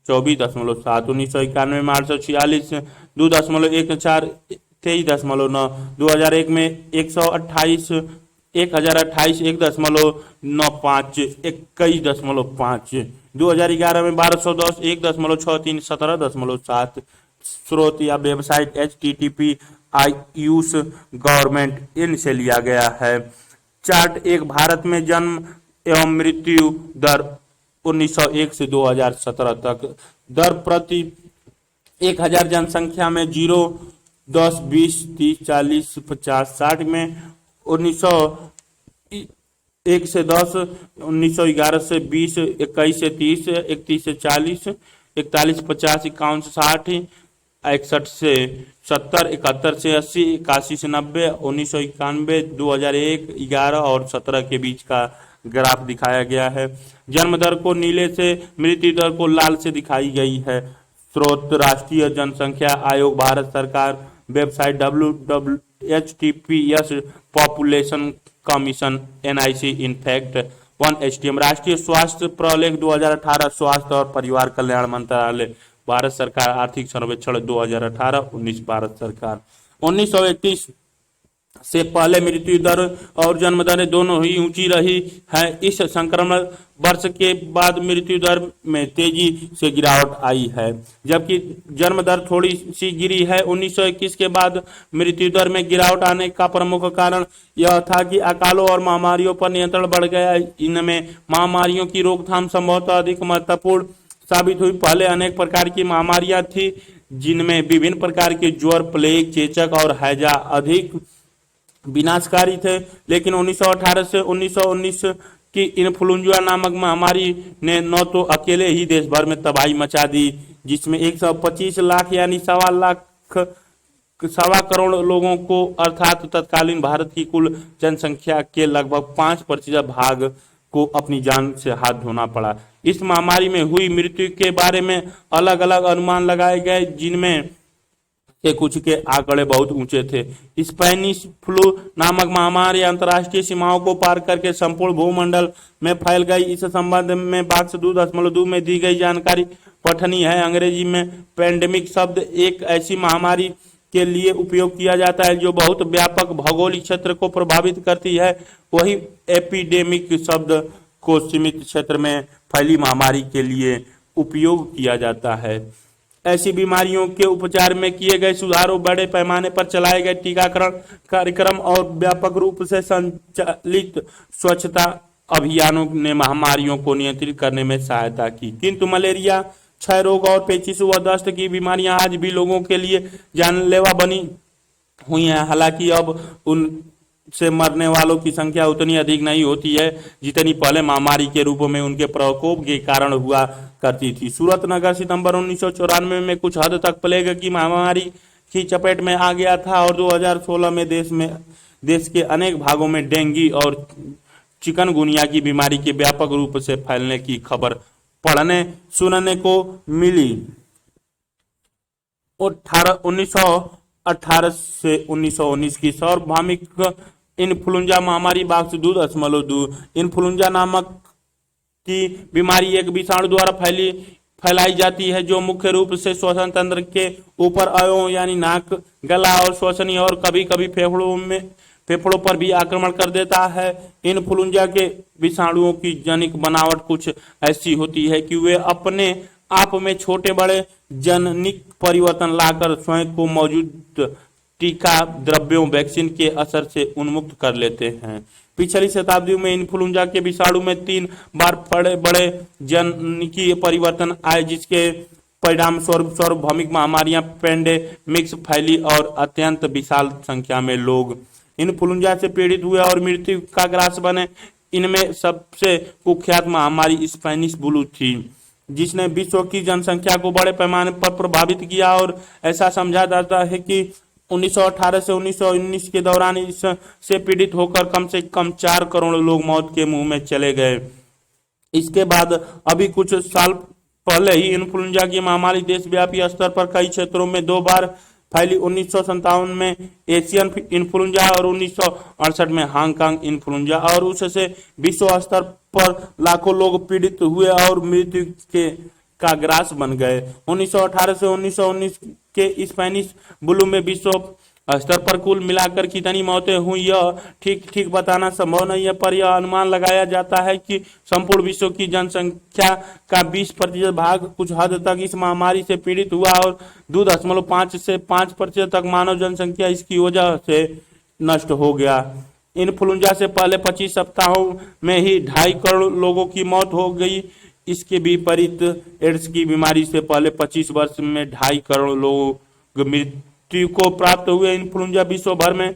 24.7, 1991 में 846 2.14 23.9, 2001 में 1028 1.95 1.95 21.5, 2011 में 1210 1.63 17.7। स्रोत या website http Ayush government in से लिया गया है। चार्ट 1 भारत में जन्म एवं मृत्यु दर 1901 से 2017 तक। दर प्रति 1000 जनसंख्या में 0, 10, 20, 30, 40, 50, 60 में 1901 1 से 10, 1911 से 20, 21 से 30, 31 से 40, 41, 50, 51 से 60, 61 से 70, 71 से 80, 81 से 90, 1991, 2001, 11 और 17 के बीच का ग्राफ दिखाया गया है। जन्म दर को नीले से, मृत्यु दर को लाल से दिखाई गई है। स्रोत राष्ट्रीय जनसंख्या आयोग, भारत सरकार, website WWHTPS, population commission, NIC, in fact 1HTM, राष्ट्रीय स्वास्थ्य प्रलेख 2018, स्वास्थ्य और परिवार कल्याण मंत्रालय, भारत सरकार, आर्थिक सर्वेक्षण 2018-19, भारत सरकार। 1931 से पहले मृत्यु दर और जन्म दर दोनों ही ऊंची रही है। इस संक्रमण वर्ष के बाद मृत्यु दर में तेजी से गिरावट आई है, जबकि जन्म दर थोड़ी सी गिरी है। 1921 के बाद मृत्यु दर में गिरावट आने का प्रमुख कारण यह था कि अकालों और महामारियों पर नियंत्रण बढ़ गया। इनमें महामारियों की रोकथाम संभवतः अधिक महत्वपूर्ण साबित हुई। पहले अनेक प्रकार की महामारियां थी, जिनमें विभिन्न प्रकार के ज्वर, प्लेग, चेचक और हैजा अधिक विनाशकारी थे, लेकिन 1918 से 1919 की इन्फ्लुएंजा नामक महामारी ने न तो अकेले ही देश भर में तबाही मचा दी, जिसमें 125 लाख यानी 1.25 करोड़ लोगों को अर्थात तत्कालीन भारत की कुल जनसंख्या के लगभग 5% भाग को अपनी जान से हाथ धोना पड़ा। इस महामारी में हुई मृत्यु के बारे में अलग अलग अनुमान लगाए गए, जिनमें के कुछ के आंकड़े बहुत ऊंचे थे। स्पेनिश फ्लू नामक महामारी अंतर्राष्ट्रीय सीमाओं को पार करके संपूर्ण भूमंडल में फैल गई। इस संबंध में बाक्स 2.2 में दी गई जानकारी पठनीय है। अंग्रेजी में पेंडेमिक शब्द एक ऐसी महामारी के लिए उपयोग किया जाता है जो बहुत व्यापक भौगोलिक क्षेत्र को प्रभावित करती है। वही एपिडेमिक शब्द को सीमित क्षेत्र में फैली महामारी के लिए उपयोग किया जाता है। ऐसी बीमारियों के उपचार में किए गए सुधारों, बड़े पैमाने पर चलाए गए टीकाकरण कार्यक्रम और व्यापक रूप से संचालित स्वच्छता अभियानों ने महामारियों को नियंत्रित करने में सहायता की, किंतु मलेरिया, क्षय रोग और पेचिश व दस्त की बीमारियां आज भी लोगों के लिए जानलेवा बनी हुई हैं। हालांकि अब उनसे मरने वालों की संख्या उतनी अधिक नहीं होती है जितनी पहले महामारी के रूप में उनके प्रकोप के कारण हुआ करती थी। सूरतनगर सितंबर 1994 में कुछ हद तक प्लेग की महामारी की चपेट में आ गया था और 2016 में देश के अनेक भागों में डेंगू और चिकनगुनिया की बीमारी के व्यापक रूप से फैलने की खबर पढ़ने सुनने को मिली। 1918 से 1919 की सार्वभौमिक इन्फ्लुएंजा महामारी बाक्स 2.2। इन्फ्लुएंजा नामक की बीमारी एक विषाणु द्वारा फैलाई जाती है जो मुख्य रूप से श्वसन तंत्र के ऊपर अवयवों यानी नाक, गला और श्वसनी और कभी कभी फेफड़ों पर भी आक्रमण कर देता है। इन्फ्लुएंजा के विषाणुओं की जनिक बनावट कुछ ऐसी होती है कि वे अपने आप में छोटे बड़े जनिक परिवर्तन लाकर स्वयं को मौजूद टीका द्रव्यों वैक्सीन के असर से उन्मुक्त कर लेते हैं। पिछली शताब्दियों में इन्फ्लुएंजा के विषाणु में 3 बार बड़े बड़े जनिकीय परिवर्तन आए, जिसके परिणाम स्वरूप सार्वभौमिक महामारियां पेंडेमिक्स फैली और अत्यंत विशाल संख्या में लोग इन्फ्लुएंजा से पीड़ित हुए और मृत्यु का ग्रास बने। इनमें सबसे कुख्यात महामारी स्पेनिश फ्लू थी, जिसने विश्व की जनसंख्या को बड़े पैमाने पर प्रभावित किया और ऐसा समझा जाता है कि 1918 से 1919 के दौरान इससे पीड़ित होकर कम से कम 4 करोड़ लोग मौत के मुंह में चले गए। इसके बाद अभी कुछ साल पहले ही इन्फ्लुएंजा की महामारी देशव्यापी स्तर पर कई क्षेत्रों में 2 बार फैली। 1957 में एशियन इन्फ्लुएंजा और 1968 में हांगकांग इन्फ्लुएंजा, और उससे विश्व स्तर पर लाखों लोग पीड़ित हुए और मृत्यु का ग्रास बन गए। 1918 से 1919 के स्पेनिश फ्लू में विश्व स्तर पर कुल मिलाकर कितनी मौतें हुई यह ठीक बताना संभव नहीं है, पर यह अनुमान लगाया जाता है कि संपूर्ण विश्व की जनसंख्या का 20% भाग कुछ हद तक इस महामारी से पीड़ित हुआ और 2.5 से 5% तक मानव जनसंख्या इसकी वजह से नष्ट हो गया। इन्फ्लुएंजा से पहले 25 सप्ताहों में ही 2.5 करोड़ लोगों की मौत हो गई। इसके विपरीत एड्स की बीमारी से पहले 25 वर्ष में 2.5 करोड़ लोग मृत्यु को प्राप्त हुए। इन्फ्लुएंजा विश्व भर में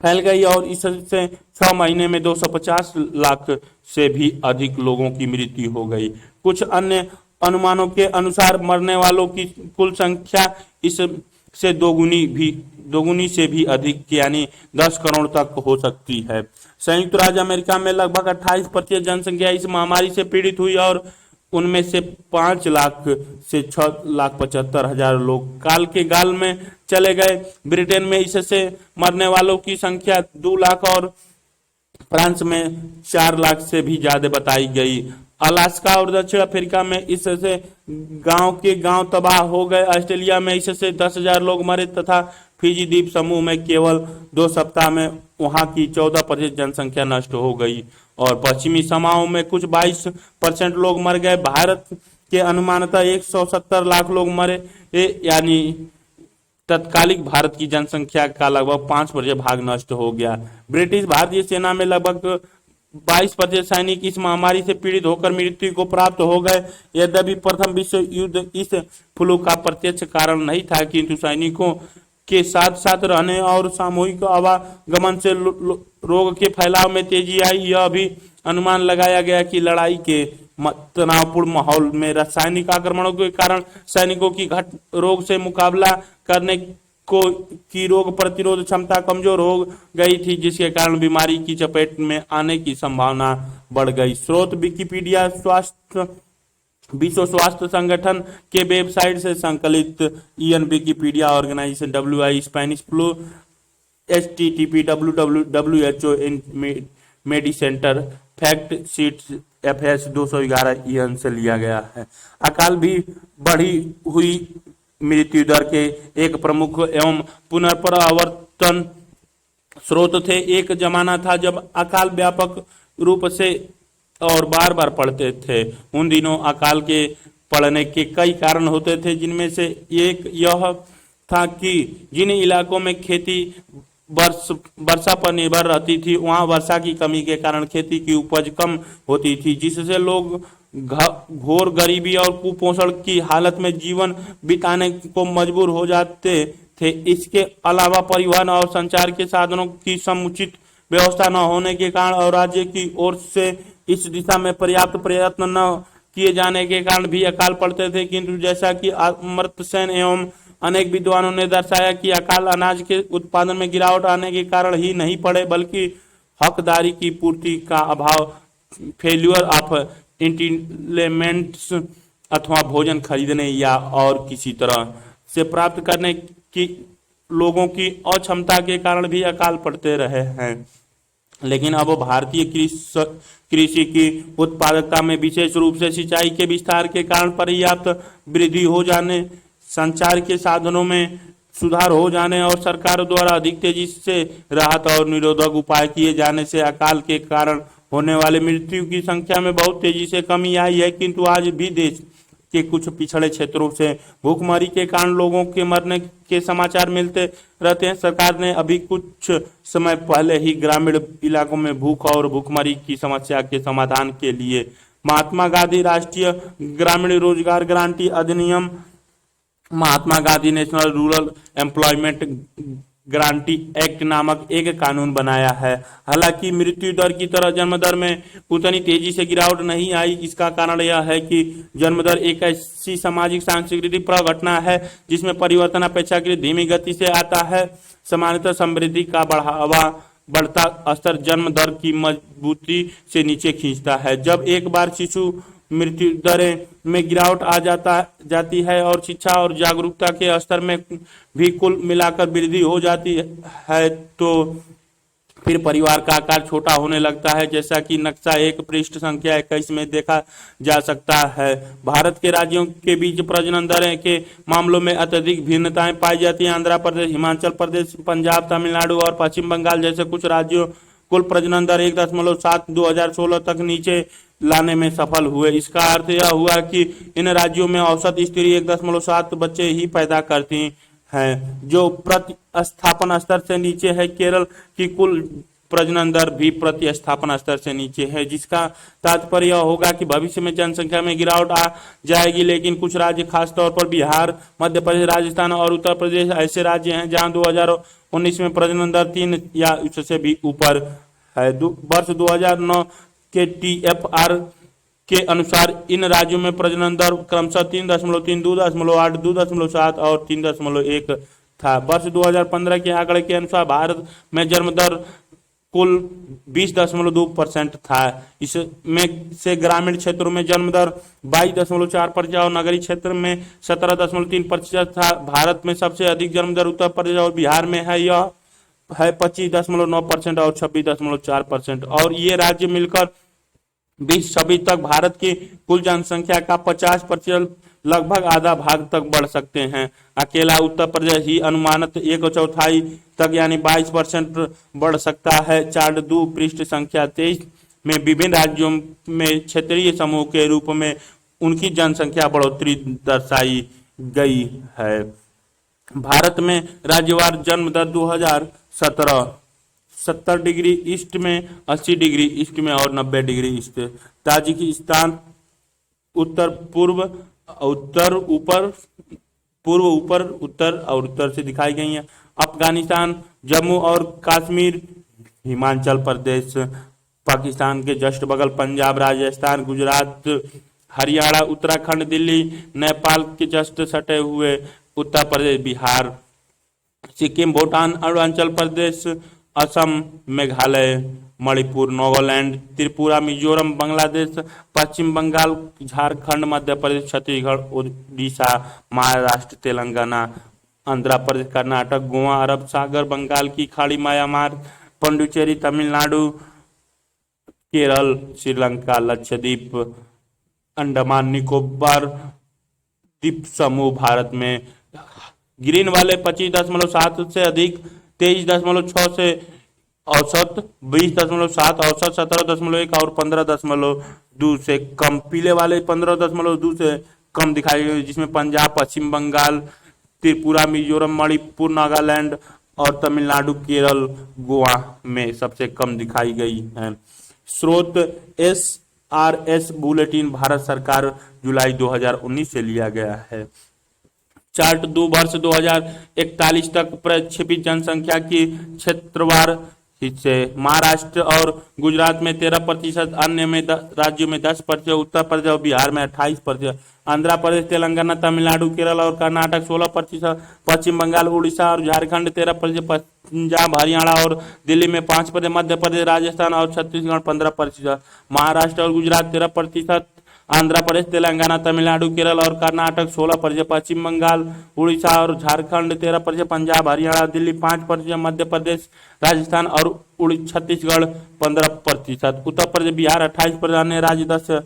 फैल गई और इससे 6 महीने में 250 लाख से भी अधिक लोगों की मृत्यु हो गई। कुछ अन्य अनुमानों के अनुसार मरने वालों की कुल संख्या इससे दोगुनी से भी अधिक यानी 10 करोड़ तक हो सकती है। संयुक्त राज्य अमेरिका में लगभग 28% जनसंख्या इस महामारी से पीड़ित हुई और उनमें से 5 लाख से 6,75,000 लोग काल के गाल में चले गए। ब्रिटेन में इससे मरने वालों की संख्या 2 लाख और फ्रांस में 4 लाख से भी ज्यादा बताई गई। अलास्का और दक्षिण अफ्रीका में इससे गांव के गांव तबाह हो गए। ऑस्ट्रेलिया में इससे 10,000 लोग मरे तथा फिजी द्वीप समूह में केवल 2 सप्ताह में वहां की 14% जनसंख्या नष्ट हो गई और पश्चिमी समाओं में कुछ 22% लोग मर गए। भारत के अनुमानतः 170 लाख लोग मरे यानी तत्कालिक भारत की जनसंख्या का लगभग 5% भाग नष्ट हो गया। ब्रिटिश भारतीय सेना में लगभग 22% सैनिक इस महामारी से पीड़ित होकर मृत्यु को प्राप्त हो गए। यद्यपि प्रथम विश्व युद्ध इस फ्लू का प्रत्यक्ष कारण नहीं था, किंतु सैनिकों के साथ साथ रहने और सामूहिक आवागमन से रोग के फैलाव में तेजी आई। यह भी अनुमान लगाया गया कि लड़ाई के तनावपूर्ण माहौल में रासायनिक आक्रमणों के कारण सैनिकों की रोग से मुकाबला करने की रोग प्रतिरोध क्षमता कमजोर हो गई थी, जिसके कारण बीमारी की चपेट में आने की संभावना बढ़ गई। स्रोत विकिपीडिया, विश्व स्वास्थ्य संगठन के वेबसाइट से संकलित EN Wikipedia organization WI Spanish flu http www.WHO mediacentre fact sheet FS 211 EN से लिया गया है। अकाल भी बढ़ी हुई मृत्यु दर के एक प्रमुख एवं पुनर्प्रवर्तन स्रोत थे। एक जमाना था जब अकाल व्यापक रूप से और बार बार पड़ते थे। उन दिनों अकाल के पड़ने के कई कारण होते थे, जिनमें से एक यह था कि जिन इलाकों में खेती वर्षा पर निर्भर रहती थी वहां वर्षा की कमी के कारण खेती की उपज कम होती थी, जिससे लोग घोर गरीबी और कुपोषण की हालत में जीवन बिताने को मजबूर हो जाते थे। इसके अलावा परिवहन और संचार के साधनों की समुचित व्यवस्था न होने के कारण और राज्य की ओर से इस दिशा में पर्याप्त प्रयत्न न किए जाने के कारण भी अकाल पड़ते थे। किंतु जैसा कि अमर्त्य सेन एवं अनेक विद्वानों ने दर्शाया कि अकाल अनाज के उत्पादन में गिरावट आने के कारण ही नहीं पड़े, बल्कि हकदारी की पूर्ति का अभाव, फेल्यूर ऑफ इंटिलेमेंट्स अथवा भोजन खरीदने या और किसी तरह से प्राप्त करने की लोगों की अक्षमता के कारण भी अकाल पड़ते रहे हैं। लेकिन अब भारतीय कृषि की उत्पादकता में विशेष रूप से सिंचाई के विस्तार के कारण पर्याप्त वृद्धि हो जाने, संचार के साधनों में सुधार हो जाने और सरकारों द्वारा अधिक तेजी से राहत और निरोधक उपाय किए जाने से अकाल के कारण होने वाले मृत्यु की संख्या में बहुत तेजी से कमी आई है। किंतु आज भी देश के कुछ पिछड़े क्षेत्रों से भूखमरी के कारण लोगों के मरने के समाचार मिलते रहते हैं। सरकार ने अभी कुछ समय पहले ही ग्रामीण इलाकों में भूख और भूखमरी की समस्या के समाधान के लिए महात्मा गांधी राष्ट्रीय ग्रामीण रोजगार गारंटी अधिनियम, Mahatma Gandhi national rural employment guarantee act नामक एक कानून बनाया है। हालांकि मृत्यु दर की तरह जन्म दर में उतनी तेजी से गिरावट नहीं आई। इसका कारण यह है कि जन्म दर एक ऐसी सामाजिक सांस्कृतिक प्रघटना है जिसमें परिवर्तन अपेक्षाकृत धीमी गति से आता है। सामान्यतः समृद्धि का बढ़ता स्तर जन्म दर की मजबूती से नीचे खींचता है। जब एक बार शिशु मृत्यु दरें में गिरावट आ जाती है और शिक्षा और जागरूकता के स्तर में भी कुल मिलाकर वृद्धि हो जाती है, तो फिर परिवार का आकार छोटा होने लगता है, जैसा कि नक्शा 1 पृष्ठ संख्या 21 में देखा जा सकता है। भारत के राज्यों के बीच प्रजनन दरें के मामलों में अत्यधिक भिन्नताएं पाई जाती हैं। आंध्र प्रदेश, हिमाचल प्रदेश, पंजाब, तमिलनाडु और पश्चिम बंगाल जैसे कुछ राज्यों कुल प्रजनन दर 1.7 2016 तक नीचे लाने में सफल हुए। इसका अर्थ यह हुआ कि इन राज्यों में औसत स्त्री 1.7 बच्चे ही पैदा करती हैं, जो प्रतिस्थापन स्तर से नीचे है। केरल की कुल प्रजनन दर भी प्रतिस्थापन स्तर से नीचे है, जिसका तात्पर्य यह होगा कि भविष्य में जनसंख्या में गिरावट आ जाएगी। लेकिन कुछ राज्य, खासतौर पर बिहार, मध्य प्रदेश, राजस्थान और उत्तर प्रदेश ऐसे राज्य हैं जहां 2019 में प्रजनन दर 3 या उससे भी ऊपर है। वर्ष 2009 के TFR के अनुसार इन राज्यों में प्रजनन दर क्रमशः 3.3, 2.8, 2.7 और 3.1 था। वर्ष 2015 के आंकड़े के अनुसार भारत में जन्म दर कुल 20.2% था। इसमें से ग्रामीण क्षेत्रों में जन्म दर 22.4% और नगरीय क्षेत्र में 17.3% था। भारत में सबसे अधिक जन्म दर उत्तर प्रदेश और बिहार में है, यह है 25.9% और 26.4%। और ये राज्य मिलकर 2026 तक भारत की कुल जनसंख्या का 50%, लगभग आधा भाग तक बढ़ सकते हैं। अकेला उत्तर प्रदेश ही अनुमानित 1/4 तक यानी 22% बढ़ सकता है। चार्ट 2 पृष्ठ संख्या 23 में विभिन्न राज्यों में क्षेत्रीय समूह के रूप में उनकी जनसंख्या बढ़ोतरी दर्शाई गई है। भारत में राज्यवार जन्म दर 2017 70 डिग्री ईस्ट में, 80 डिग्री ईस्ट में और 90 डिग्री ईस्ट। ताजिकिस्तान उत्तर पूर्व उत्तर ऊपर पूर्व ऊपर उत्तर और उत्तर से दिखाई गई है। अफगानिस्तान, जम्मू और कश्मीर, हिमाचल प्रदेश, पाकिस्तान के जस्ट बगल पंजाब, राजस्थान, गुजरात, हरियाणा, उत्तराखंड, दिल्ली, नेपाल के जस्ट सटे हुए उत्तर प्रदेश, बिहार, सिक्किम, भूटान, अरुणाचल प्रदेश, असम, मेघालय, मणिपुर, नागालैंड, त्रिपुरा, मिजोरम, बांग्लादेश, पश्चिम बंगाल, झारखंड, मध्य प्रदेश, छत्तीसगढ़, उड़ीसा, महाराष्ट्र, तेलंगाना, आंध्र प्रदेश, कर्नाटक, गोवा, अरब सागर, बंगाल की खाड़ी, म्यांमार, पुडुचेरी, तमिलनाडु, केरल, श्रीलंका, लक्षद्वीप, अंडमान निकोबार द्वीप समूह। भारत में ग्रीन वाले 25.7 से अधिक, 23.6 से औसत, 20.7 औसत, 17.1 और 15.2 से कम। पीले वाले 15.2 से कम दिखाई गई, जिसमें पंजाब, पश्चिम बंगाल, त्रिपुरा, मिजोरम, मणिपुर, नागालैंड और तमिलनाडु, केरल, गोवा में सबसे कम दिखाई गई है। स्रोत SRS बुलेटिन, भारत सरकार, जुलाई 2019 से लिया गया है। चार्ट 2 वर्ष 2041 तक प्रक्षेपित जनसंख्या की क्षेत्रवार हिस्से। महाराष्ट्र और गुजरात में 13%, अन्य में राज्यों में 10%, उत्तर प्रदेश और बिहार में 28%, आंध्र प्रदेश, तेलंगाना, तमिलनाडु, केरल और कर्नाटक 16%, पश्चिम बंगाल, उड़ीसा और झारखंड 13%, पंजाब, हरियाणा और दिल्ली में 5%, मध्य प्रदेश, राजस्थान और छत्तीसगढ़ 15%, महाराष्ट्र और गुजरात 13%, आंध्र प्रदेश, तेलंगाना, तमिलनाडु, केरल और कर्नाटक 16%, पश्चिम बंगाल, उड़ीसा और झारखंड 13%, पंजाब, हरियाणा, दिल्ली 5%, मध्य प्रदेश, राजस्थान और छत्तीसगढ़ 15%, उत्तर प्रदेश, बिहार 28%, अन्य राज्य 10%।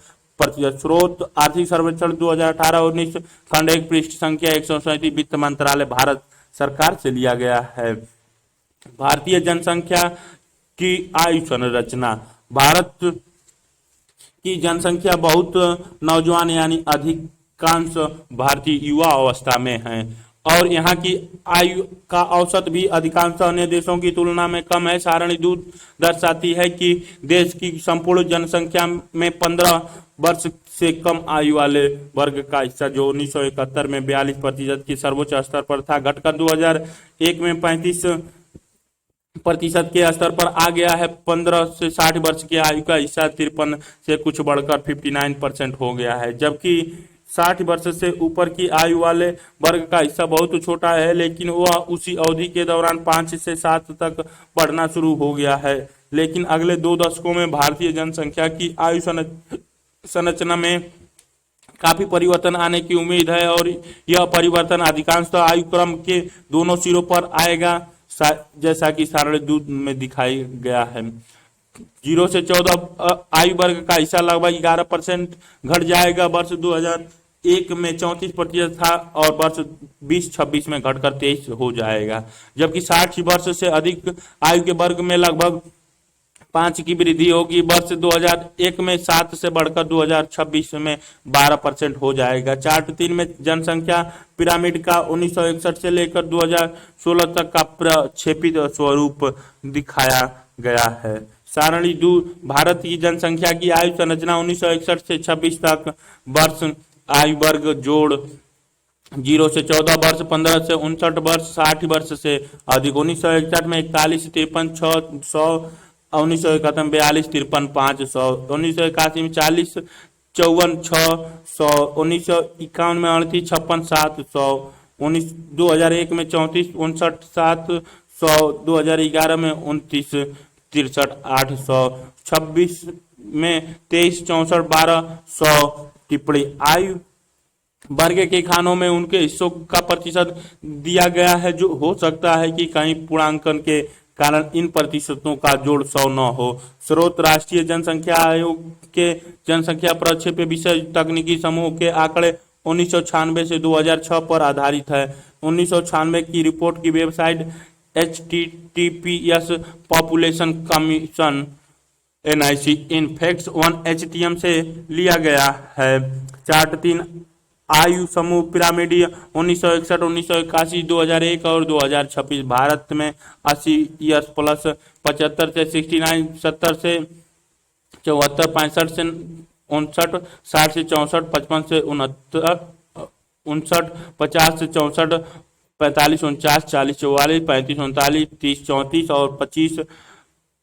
स्रोत आर्थिक सर्वेक्षण 2018-19, खंड 1, पृष्ठ संख्या 137, वित्त मंत्रालय, भारत सरकार से लिया गया है। भारतीय जनसंख्या की आयु संरचना। भारत की जनसंख्या बहुत नौजवान यानी अधिकांश भारतीय युवा अवस्था में हैं और यहाँ की आयु का औसत भी अधिकांश अन्य देशों की तुलना में कम है। सारणी 2 दर्शाती है कि देश की संपूर्ण जनसंख्या में 15 वर्ष से कम आयु वाले वर्ग का हिस्सा, जो 1971 में 42% के सर्वोच्च स्तर पर था, घटकर 2001 में 35% के स्तर पर आ गया है। 15 से 60 वर्ष की आयु का हिस्सा 53 से कुछ बढ़कर 59% हो गया है, जबकि 60 वर्ष से ऊपर की आयु वाले वर्ग का हिस्सा बहुत छोटा है, लेकिन वह उसी अवधि के दौरान 5 से 7 तक बढ़ना शुरू हो गया है। लेकिन अगले 2 दशकों में भारतीय जनसंख्या की आयु संरचना में काफी परिवर्तन आने की उम्मीद है और यह परिवर्तन अधिकांशतः आयु क्रम के दोनों सिरों पर आएगा, जैसा कि सारणी 2 में दिखाई गया है। 0 से 14 आयु वर्ग का हिस्सा लगभग 11% घट जाएगा। वर्ष 2001 में 34% था और वर्ष 2026 में घटकर 23 हो जाएगा, जबकि 60 वर्ष से अधिक आयु के वर्ग में लगभग 5 की वृद्धि होगी। वर्ष 2001 में 7 से बढ़कर 2026 में 12% हो जाएगा। चार्ट 3 में जनसंख्या पिरामिड का 1961 से लेकर 2016 तक का प्रक्षेपित स्वरूप दिखाया गया है। सारणी 2, भारत की जनसंख्या की आयु संरचना 1961 से 26 तक वर्ष, आयु वर्ग जोड़ 0 से 14 वर्ष, 15 से 59 वर्ष, 60 वर्ष से अधिक। 1961 में 41, 53, 600, 1971 42, 53, 500, 1981 में 40, 54, 600, 1951 में 38, 56, 700, 2001 में 34, 59, 700, 2011 में 29, 63, 800, 26 में 23, 64, 1200 टिप्पणी। आयु वर्ग के खानों में उनके हिस्सों का प्रतिशत दिया गया है, जो हो सकता है कि कहीं पूर्णांकन के कारण इन प्रतिशतों का जोड़ 100 न हो। स्रोत राष्ट्रीय जनसंख्या आयोग के जनसंख्या प्रक्षेप विषय तकनीकी समूह के आंकड़े 1996 से 2006 पर आधारित है। 1996 की रिपोर्ट की website https population commission NIC इनफैक्ट्स 1 HTM से लिया गया है। चार्ट 3, आयु समूह पिरामिडीय 1961, 1981, 2001 और 2026। भारत में 80 ईयर्स प्लस 75 से 69, 70 से 74, 65 से 59, 60 से 64, 55 से 69, 59, 50 से 64, 45, 49, 40, 44, 35, 39, 30, 34 और 25,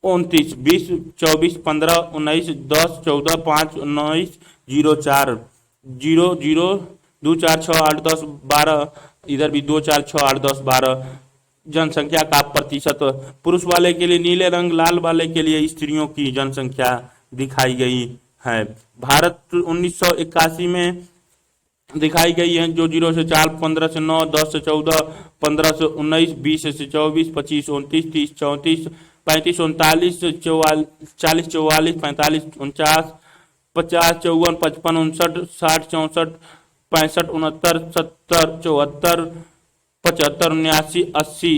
29, 20, 24, 15, 19, 10, 14, 5, 19, 04, 0, 0, 2, 4, 6, 8, 10, 12, इधर भी 2, 4, 6, 8, 10, 12। जनसंख्या का प्रतिशत पुरुष वाले के लिए नीले रंग, लाल वाले के लिए स्त्रियों की जनसंख्या दिखाई गई है। भारत 1981 में दिखाई गई है, जो 0 से 4, 15 से 9, 10 से 14, 15 से 19, 20 से 24, 25, 29, 30, 34, 35, 39, 40, 44, 45, 49, 50, 54, 55, 59, 60, 64, 65, 69, 70, 74, 75, 79, 80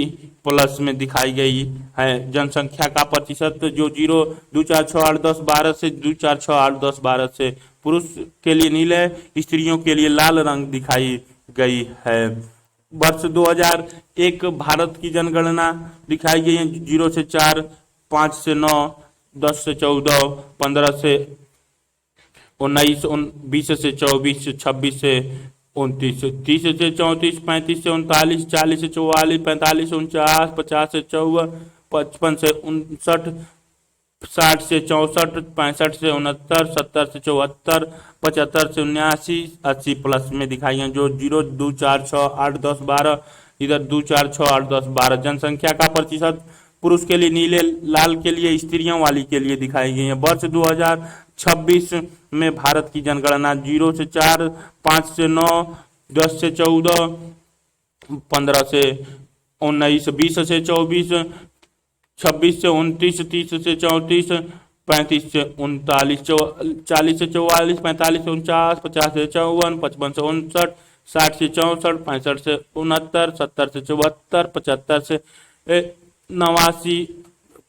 प्लस में दिखाई गई है। जनसंख्या का प्रतिशत जो 0, 2, 4, 6, 8, 10, 12 से 2, 4, 6, 8, 10, 12 से पुरुष के लिए नीले, स्त्रियों के लिए लाल रंग दिखाई गई है। वर्ष 2001 भारत की जनगणना दिखाई गई है, 0 से 4, 5 से 9, 10 से 14, 15 से 19, 20 से 24, 26 से 29, 30 से 34, 35 से 39, 40 से 44, 45 से 49, 50 से 54, 55 से 59, 60 से 64, 65 से 69, 70 से 74, 75 से 79, 80 प्लस में दिखाई है, जो 0, 2, 4, 6, 8, 10, 12, इधर 2, 4, 6, 8, 10, 12। जनसंख्या का प्रतिशत पुरुष के लिए नीले, लाल के लिए, स्त्रियों वाली के लिए दिखाई गई है। वर्ष 2026 में भारत की जनगणना 0 से 4, 5 से 9, 10 से 14, 15 से 19, 20 से 24, 26 से 29, 30 से 34, 35 से 39, 40 से 44, 45 से 49, 50 से 54, 55 से 59, 60 से 64, 65 से 69, 70 से 74, 75 से 89,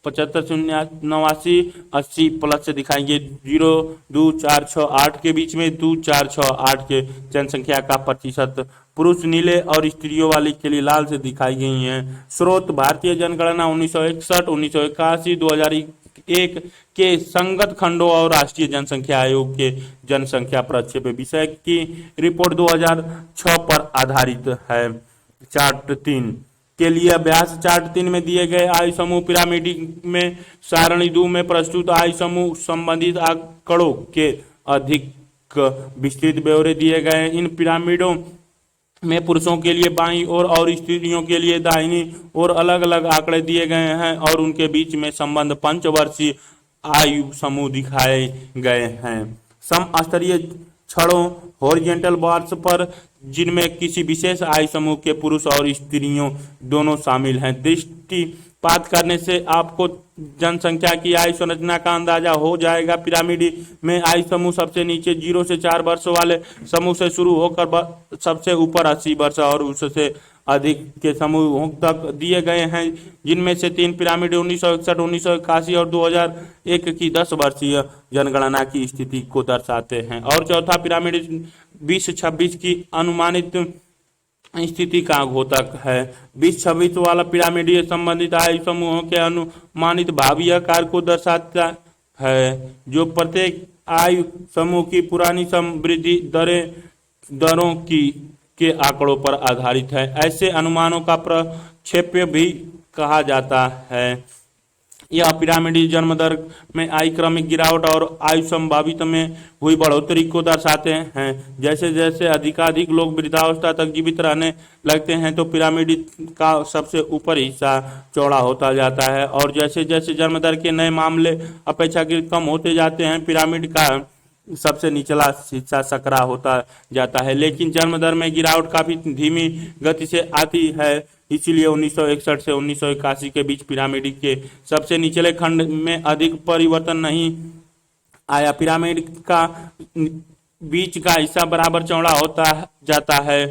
75 से 89, 80 प्लस से दिखाएंगे। 0, 2, 4, 6, 8 के बीच में 2, 4, 6, 8 के जनसंख्या का प्रतिशत पुरुष नीले और स्त्रियों वाली के लिए लाल से दिखाई गई हैं। स्रोत भारतीय जनगणना 1961, 1981, 2001 के संगत खंडों और राष्ट्रीय जनसंख्या आयोग के जनसंख्या प्रक्षेप विषय की रिपोर्ट 2006 पर आधारित है। चार्ट 3 के लिए अभ्यास। चार्ट 3 में दिए गए आयु समूह पिरामिड में सारणी 2 में प्रस्तुत आयु समूह संबंधित आंकड़ों के अधिक विस्तृत ब्यौरे दिए गए हैं। इन पिरामिडों में पुरुषों के लिए बाईं ओर और स्त्रियों के लिए दाहिनी ओर अलग अलग आंकड़े दिए गए हैं और उनके बीच में संबंध पंचवर्षीय आयु समूह दिखाए गए हैं। समस्तरीय छड़ों हॉरिजेंटल बार्स पर, जिनमें किसी विशेष आयु समूह के पुरुष और स्त्रियों दोनों शामिल हैं। दृष्टिपात करने से आपको जनसंख्या की आयु संरचना का अंदाजा हो जाएगा। पिरामिड में आयु समूह सबसे नीचे 0 से 4 वर्ष वाले समूह से शुरू होकर सबसे ऊपर 80 वर्ष और उससे अधिक के समूहों तक दिए गए हैं, जिनमें से 3 पिरामिड 1961, 1981 और 2001 की 10 वर्षीय जनगणना की स्थिति को दर्शाते हैं और चौथा पिरामिड 2026 की अनुमानित स्थिति का घोतक है। 20-26 वाला पिरामिड ये संबंधित आयु समूहों के अनुमानित भावी आकार को दर्शाता है, जो प्रत्येक आयु समूह की पुरानी समृद्धि दरों की के आंकड़ों पर आधारित है। ऐसे अनुमानों का प्रक्षेप्य भी कहा जाता है। यह पिरामिडी जन्म दर में आई क्रमिक गिरावट और आयु संभावित में हुई बढ़ोतरी को दर्शाते हैं। जैसे जैसे अधिकाधिक लोग वृद्धावस्था तक जीवित रहने लगते हैं तो पिरामिड का सबसे ऊपर हिस्सा चौड़ा होता जाता है, और जैसे जैसे जन्म दर के नए मामले अपेक्षाकृत कम होते जाते हैं पिरामिड का सबसे निचला हिस्सा सकरा होता जाता है। लेकिन जन्म दर में गिरावट काफी धीमी गति से आती है, इसलिए 1961 से 1981 के बीच पिरामिड के सबसे निचले खंड में अधिक परिवर्तन नहीं आया। पिरामिड का बीच का हिस्सा बराबर चौड़ा होता जाता है,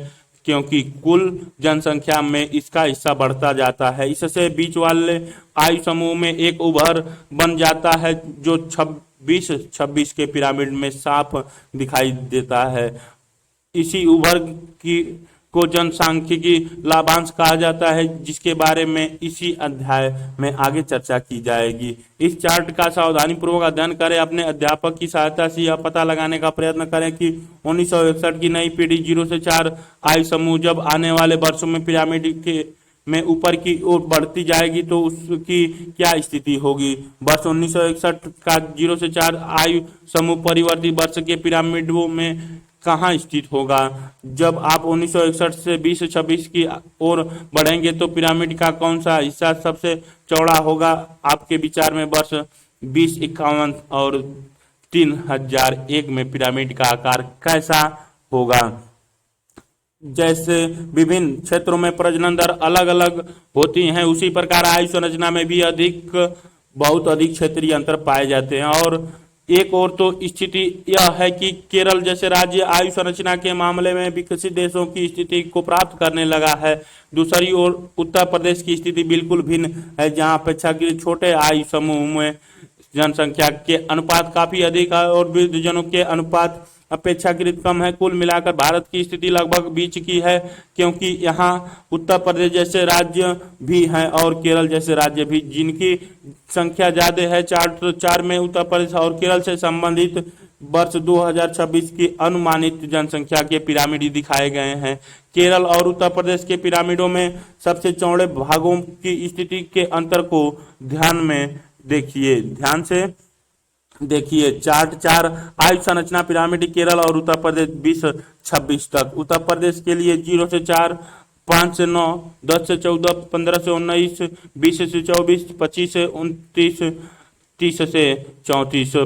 क्योंकि कुल जनसंख्या में इसका हिस्सा बढ़ता जाता है। इससे बीच वाले आयु समूह में एक उभर बन जाता है जो 26 के पिरामिड में साफ दिखाई देता है। इसी उभर को जनसांख्यिकी लाभांश कहा जाता है, जिसके बारे में इसी अध्याय में आगे चर्चा की जाएगी। इस चार्ट का सावधानी पूर्वक अध्ययन करें। अपने अध्यापक की सहायता से यह पता लगाने का प्रयत्न करें कि 1961 की नई पीढ़ी 0 से 4 आयु समूह जब आने वाले वर्षों में पिरामिड के में ऊपर की ओर बढ़ती जाएगी तो उसकी क्या स्थिति होगी। वर्ष 1961 का 0 से 4 आयु समूह परिवर्तित वर्ष के पिरामिडों में कहाँ स्थित होगा। जब आप 1961 से 2026 की ओर बढ़ेंगे तो पिरामिड का कौन सा हिस्सा सबसे चौड़ा होगा। आपके विचार में वर्ष 2051 और 3001 में पिरामिड का आकार कैसा होगा। जैसे विभिन्न क्षेत्रों में प्रजनन दर अलग अलग होती हैं, उसी प्रकार आयु संरचना में भी बहुत अधिक क्षेत्रीय अंतर पाए जाते हैं। और एक और तो स्थिति यह है कि केरल जैसे राज्य आयु संरचना के मामले में विकसित देशों की स्थिति को प्राप्त करने लगा है। दूसरी ओर उत्तर प्रदेश की स्थिति बिल्कुल भिन्न है, जहां अपेक्षाकृत छोटे आयु समूह में जनसंख्या के अनुपात काफी अधिक है और वृद्धजनों के अनुपात अपेक्षाकृत कम है। कुल मिलाकर भारत की स्थिति लगभग बीच की है, क्योंकि यहाँ उत्तर प्रदेश जैसे राज्य भी हैं और केरल जैसे राज्य भी, जिनकी संख्या ज्यादा है। चार्ट 4 में उत्तर प्रदेश और केरल से संबंधित वर्ष 2026 की अनुमानित जनसंख्या के पिरामिड दिखाए गए हैं। केरल और उत्तर प्रदेश के पिरामिडों में सबसे चौड़े भागों की स्थिति के अंतर को ध्यान से देखिए। चार्ट 4 आयु संरचना पिरामिड केरल और उत्तर प्रदेश 20-26 तक। उत्तर प्रदेश के लिए 0 से 4, 5 से 9, 10 से 14, 15 से 19, 20 से 24, 25 से 29, 30 से 34,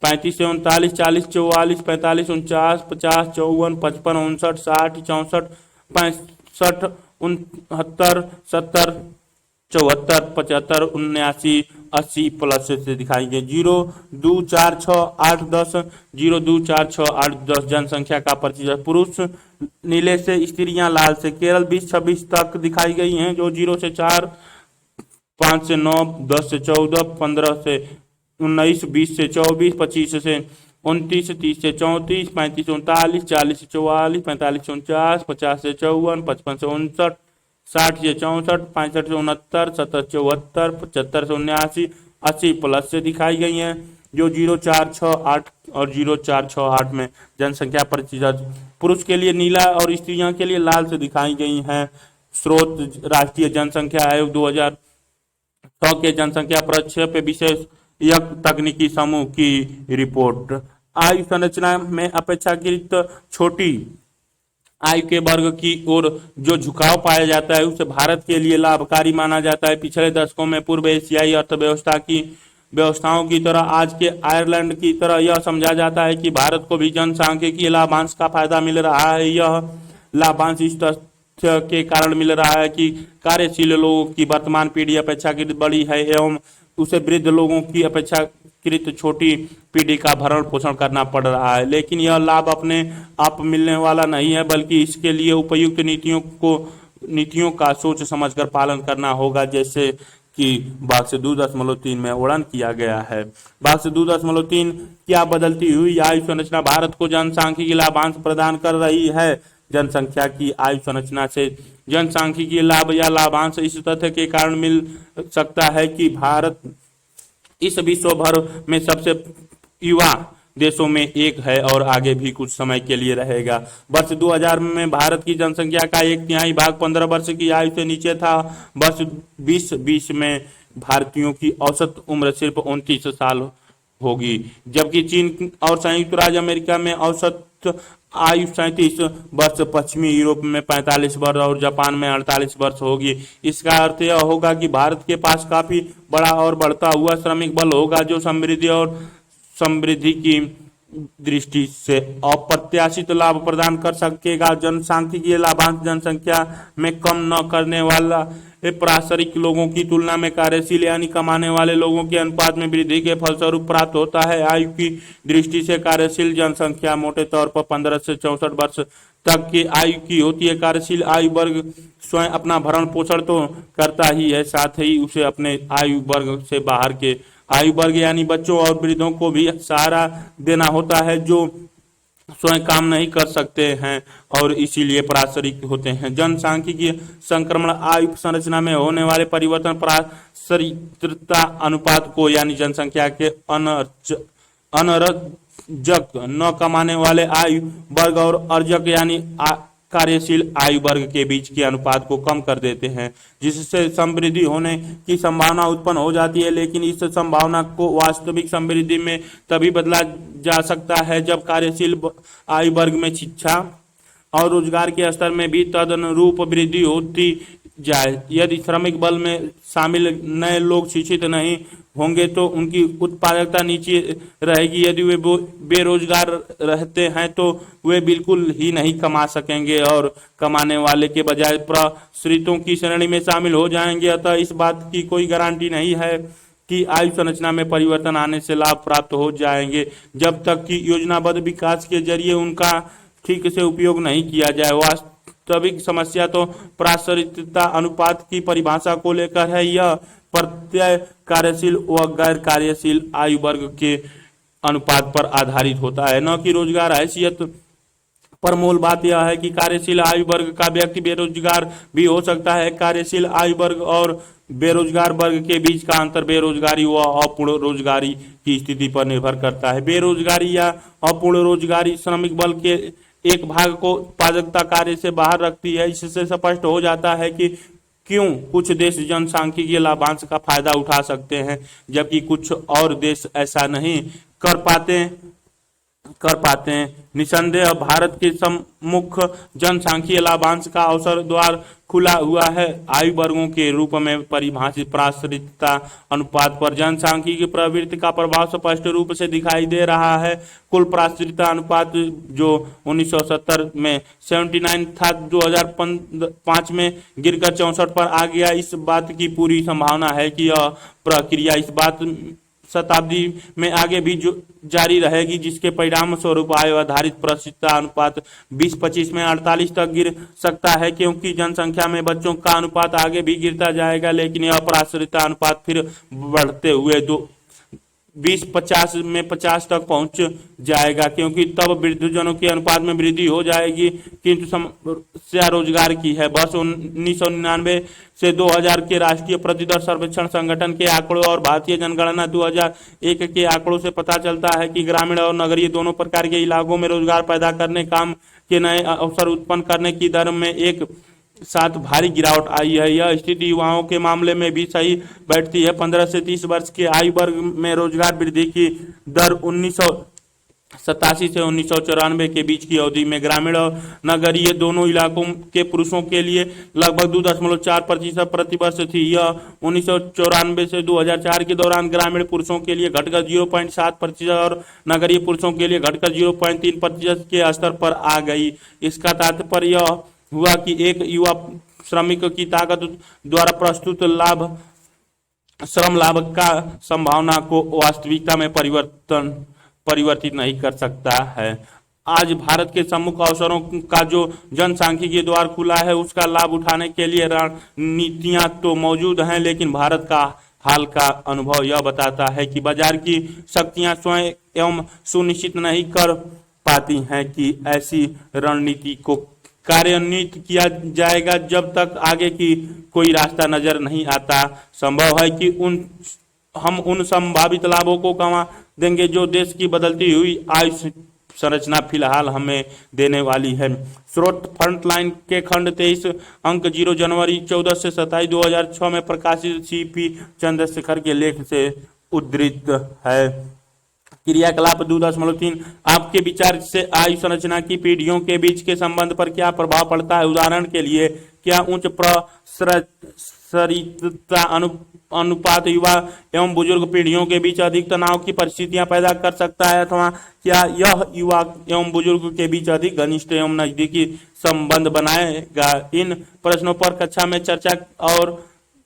35 से 39, 40, 44, 45, 49, 50, 54, 55, 59, 60, 64, 65, 69, 70, 74, 75, 79, 80 प्लस से दिखाएंगे। 0, 2, 4, 6, 8, 10, 0, 2, 4, 6, 8, 10 जनसंख्या का प्रतिशत। पुरुष नीले से, स्त्रियां लाल से। केरल 20-26 तक दिखाई गई हैं, जो 0 से 4, 5 से 9, 10 से 14, 15 से 19, 20 से 24, 25 से 29, 30 से 34, 35 से 39, 40 से 44, 45 से 49, 50 से 54, 55 से 59, 60 से 64, 65 से 69, 70 से 74, 75 से 79, 80 प्लस से दिखाई गई हैं, जो 0, 4, 6, 8 और 0, 4, 6, 8 में जनसंख्या प्रतिशत पुरुष के लिए नीला और स्त्रियों के लिए लाल से दिखाई गई हैं। स्रोत राष्ट्रीय जनसंख्या आयोग 2006 के जनसंख्या प्रक्षेप विशेष तकनीकी समूह की रिपोर्ट। आयु संरचना में अपेक्षाकृत छोटी आयु के वर्ग की ओर जो झुकाव पाया जाता है उसे भारत के लिए लाभकारी माना जाता है। पिछले दशकों में पूर्व एशियाई व्यवस्थाओं की तरह आज के आयरलैंड की तरह यह समझा जाता है कि भारत को भी जनसांख्यिकीय लाभांश का फायदा मिल रहा है। यह लाभांश इस तथ्य के कारण मिल रहा है कि कार्यशील लोगों की वर्तमान पीढ़ी अपेक्षाकृत बड़ी है एवं उसे वृद्ध लोगों की अपेक्षाकृत छोटी पीढ़ी का भरण पोषण करना पड़ रहा है। लेकिन यह लाभ अपने आप मिलने वाला नहीं है, बल्कि इसके लिए उपयुक्त नीतियों का सोच समझकर पालन करना होगा, जैसे कि भाग से 2.3 में वर्णन किया गया है। भाग से 2.3 क्या बदलती हुई आयु संरचना भारत को जनसांख्यिकीय लाभांश प्रदान कर रही है। जनसंख्या की आयु संरचना से जनसांख्यिकीय लाभ या लाभांश इस तथ्य के कारण मिल सकता है कि भारत इस विश्व भर में सबसे युवा देशों में एक है और आगे भी कुछ समय के लिए रहेगा। वर्ष 2000 में भारत की जनसंख्या का 1/3 भाग 15 वर्ष की आयु से नीचे था। वर्ष 2020 में भारतीयों की औसत उम्र सिर्फ 29 साल होगी, जबकि चीन और संयुक्त राज्य अमेरिका में औसत आयु 37 वर्ष, पश्चिमी यूरोप में 45 वर्ष और जापान में 48 वर्ष होगी। इसका अर्थ यह होगा कि भारत के पास काफी बड़ा और बढ़ता हुआ श्रमिक बल होगा, जो समृद्धि की दृष्टि से अप्रत्याशित लाभ प्रदान कर सकेगा। जनसांख्यिकीय लाभांश जनसंख्या में कम न करने वाला पारिश्रमिक लोगों की तुलना में कार्यशील यानी कमाने वाले लोगों के अनुपात में वृद्धि के फलस्वरूप प्राप्त होता है। आयु की दृष्टि से कार्यशील जनसंख्या मोटे तौर पर 15 से 64 वर्ष तक की आयु की होती है। कार्यशील आयु वर्ग स्वयं अपना भरण पोषण तो करता ही है, साथ ही उसे अपने आयु वर्ग से बाहर के आयु वर्ग यानी बच्चों और वृद्धों को भी सहारा देना होता है, जो स्वयं काम नहीं कर सकते हैं और इसीलिए पारिश्रमिक होते हैं। जनसांख्यिकीय संक्रमण आयु संरचना में होने वाले परिवर्तन पारिश्रमिकता अनुपात को यानी जनसंख्या के अनर्जक न कमाने वाले आयु वर्ग और अर्जक यानी कार्यशील आयु वर्ग के बीच के अनुपात को कम कर देते हैं, जिससे समृद्धि होने की संभावना उत्पन्न हो जाती है। लेकिन इस संभावना को वास्तविक समृद्धि में तभी बदला जा सकता है जब कार्यशील आयु वर्ग में शिक्षा और रोजगार के स्तर में भी तदनुरूप वृद्धि होती जाए। यदि श्रमिक बल में शामिल नए लोग शिक्षित नहीं होंगे तो उनकी उत्पादकता नीचे रहेगी। यदि वे बेरोजगार रहते हैं तो वे बिल्कुल ही नहीं कमा सकेंगे और कमाने वाले के बजाय प्रसृतों की श्रेणी में शामिल हो जाएंगे। अतः इस बात की कोई गारंटी नहीं है कि आयु संरचना में परिवर्तन आने से लाभ प्राप्त हो जाएंगे, जब तक कि योजनाबद्ध विकास के जरिए उनका ठीक से उपयोग नहीं किया जाए। वास्तविक समस्या तो पारिश्रमिकता अनुपात की परिभाषा को लेकर है। यह प्रत्यय कार्यशील व गैर कार्यशील आयु वर्ग के अनुपात पर आधारित होता है, न कि रोजगार हैसियत पर। मूल बात यह है कि कार्यशील आयु वर्ग का व्यक्ति बेरोजगार भी हो सकता है। कार्यशील आयु वर्ग और बेरोजगार वर्ग के बीच का अंतर बेरोजगारी व अपूर्ण रोजगारी की स्थिति पर निर्भर करता है। बेरोजगारी या अपूर्ण रोजगारी श्रमिक बल के एक भाग को उत्पादकता कार्य से बाहर रखती है। इससे स्पष्ट हो जाता है कि क्यों कुछ देश जनसांख्यिकीय लाभांश का फायदा उठा सकते हैं जबकि कुछ और देश ऐसा नहीं कर पाते हैं। निसंदेह भारत के सम्मुख जनसांख्यिकीय लाभांश का अवसर द्वार खुला हुआ है। आयु वर्गों के रूप में परिभाषित पारिश्रमिकता अनुपात पर जनसांख्यिकीय प्रवृत्ति का प्रभाव स्पष्ट रूप से दिखाई दे रहा है। कुल पारिश्रमिकता अनुपात जो 1970 में 79 था, 2005 में गिरकर 64 पर आ गया। इस बात की पूरी संभावना है कि यह प्रक्रिया इस बात शताब्दी में आगे भी जारी रहेगी, जिसके परिणाम स्वरूप आयु आधारित पारिश्रमिकता अनुपात 2025 में 48 तक गिर सकता है, क्योंकि जनसंख्या में बच्चों का अनुपात आगे भी गिरता जाएगा। लेकिन यह पारिश्रमिकता अनुपात फिर बढ़ते हुए 2050 में 50 तक पहुंच जाएगा, क्योंकि तब वृद्धजनों के अनुपात में वृद्धि हो जाएगी। किंतु समस्या रोजगार की है। वर्ष 1999 से 2000 के राष्ट्रीय प्रतिदर सर्वेक्षण संगठन के आंकड़ों और भारतीय जनगणना 2001 के आंकड़ों से पता चलता है कि ग्रामीण और नगरीय दोनों प्रकार के इलाकों में रोजगार पैदा करने, काम के नए अवसर उत्पन्न करने की दर में एक साथ भारी गिरावट आई है। यह स्थिति युवाओं के मामले में भी सही बैठती है। 15 से 30 वर्ष के आयु वर्ग में रोजगार वृद्धि की दर 1987 से 1994 के बीच की अवधि में ग्रामीण और नगरीय दोनों इलाकों के पुरुषों के लिए लगभग 2.4% प्रति वर्ष थी। यह 1994 से 2004 के दौरान ग्रामीण पुरुषों के लिए घटकर 0.7% और नगरीय पुरुषों के लिए घटकर 0.3% के स्तर पर आ गई। इसका तात्पर्य यह हुआ कि एक युवा श्रमिक की ताकत द्वारा प्रस्तुत श्रम लाभ का संभावना को वास्तविकता में परिवर्तित नहीं कर सकता है। आज भारत के सम्मुख अवसरों का जो जनसांख्यिकीय द्वार खुला है, उसका लाभ उठाने के लिए रणनीतियां तो मौजूद हैं, लेकिन भारत का हाल का अनुभव यह बताता है कि बाजार की शक्तियां स्वयं एवं सुनिश्चित नहीं कर पाती हैं कि ऐसी रणनीति को कार्यान्वित किया जाएगा जब तक आगे की कोई रास्ता नजर नहीं आता। संभव है कि हम उन संभावित लाभों को गंवा देंगे जो देश की बदलती हुई आयु संरचना फिलहाल हमें देने वाली है। स्रोत फ्रंटलाइन के खंड 23 अंक 0 जनवरी 14 से 27 2006 में प्रकाशित सीपी चंद्रशेखर के लेख से उद्धृत है। क्रियाकलाप 2.3 आपके विचार से आयु संरचना की पीढ़ियों के बीच के संबंध पर क्या प्रभाव पड़ता है? उदाहरण के लिए, क्या उच्च प्रसरितता अनुपात युवा एवं बुजुर्ग पीढ़ियों के बीच अधिक तनाव की परिस्थितियां पैदा कर सकता है, अथवा क्या यह युवा एवं बुजुर्ग के बीच अधिक घनिष्ठ एवं नजदीकी संबंध बनाएगा? इन प्रश्नों पर कक्षा में चर्चा और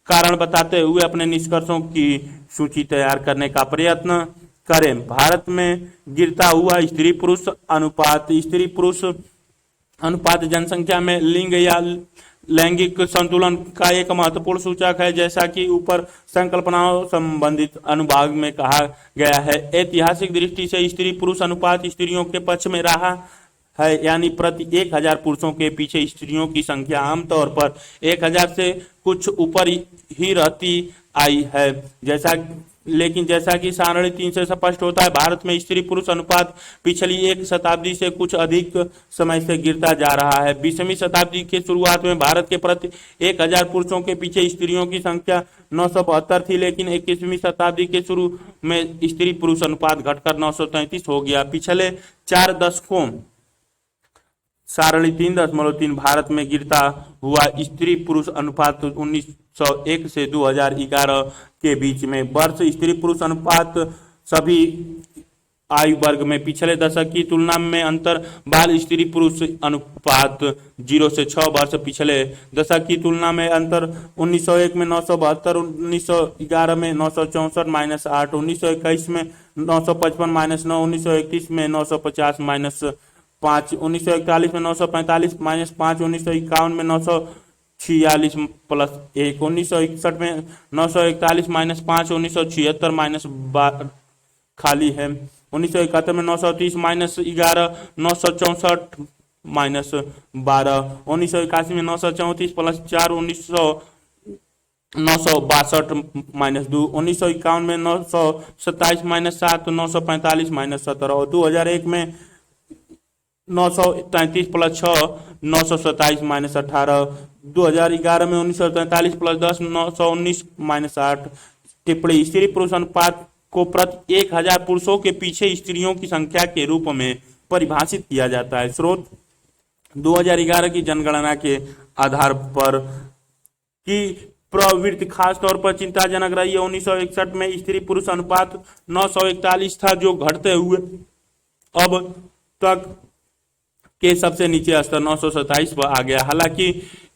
कारण बताते हुए अपने निष्कर्षों की सूची तैयार करने का प्रयत्न करें। भारत में गिरता हुआ स्त्री पुरुष अनुपात जनसंख्या में लिंग या लैंगिक संतुलन का एक महत्वपूर्ण सूचक है, जैसा कि ऊपर संकल्पनाओं संबंधित अनुभाग में कहा गया है। ऐतिहासिक दृष्टि से स्त्री पुरुष अनुपात स्त्रियों के पक्ष में रहा है, यानी प्रति 1000 पुरुषों के पीछे स्त्रियों की संख्या आमतौर पर 1000 से कुछ ऊपर ही रहती आई है। लेकिन जैसा कि सारणी 3 से स्पष्ट होता है, भारत में स्त्री पुरुष अनुपात पिछली एक शताब्दी से कुछ अधिक समय से गिरता जा रहा है। 20वीं शताब्दी के शुरुआत में भारत के प्रति 1000 पुरुषों के पीछे स्त्रियों की संख्या 972 थी, लेकिन 21वीं शताब्दी के शुरू में स्त्री पुरुष अनुपात घटकर 933 हो गया। पिछले 4 दशकों सारणी 3.3 भारत में गिरता हुआ स्त्री पुरुष अनुपात 1901 से 2011 के बीच में वर्ष स्त्री पुरुष अनुपात सभी आयु वर्ग में पिछले दशक की तुलना में अंतर बाल स्त्री पुरुष अनुपात 0 से 6 वर्ष पिछले दशक की तुलना में अंतर 1901 में 972, 1911 में 964 -8, 1921 में 955 -9, 1931 में 950 -5, 1941 में 945 -5, 1951 में 946 +1, 1961 में 941 -5, 1976 -12 खाली है, 1971 में 930 -11, 964 -12, 1981 में 934 +4, 962 -2, 1951 में 927 -7, 945 -17 और 2001 में 933 +6, 927 -18, 2011 में 1943 +10, 919 -8। टिप्पणी, स्त्री पुरुष अनुपात को प्रति 1000 पुरुषों के पीछे स्त्रियों की संख्या के रूप में परिभाषित किया जाता है। स्रोत 2011 की जनगणना के आधार पर की प्रवृत्ति खास तौर पर चिंताजनक रही है। 1961 में स्त्री पुरुष अनुपात 941 था, जो घटते हुए अब तक के सबसे नीचे स्तर 927 पर आ गया। हालांकि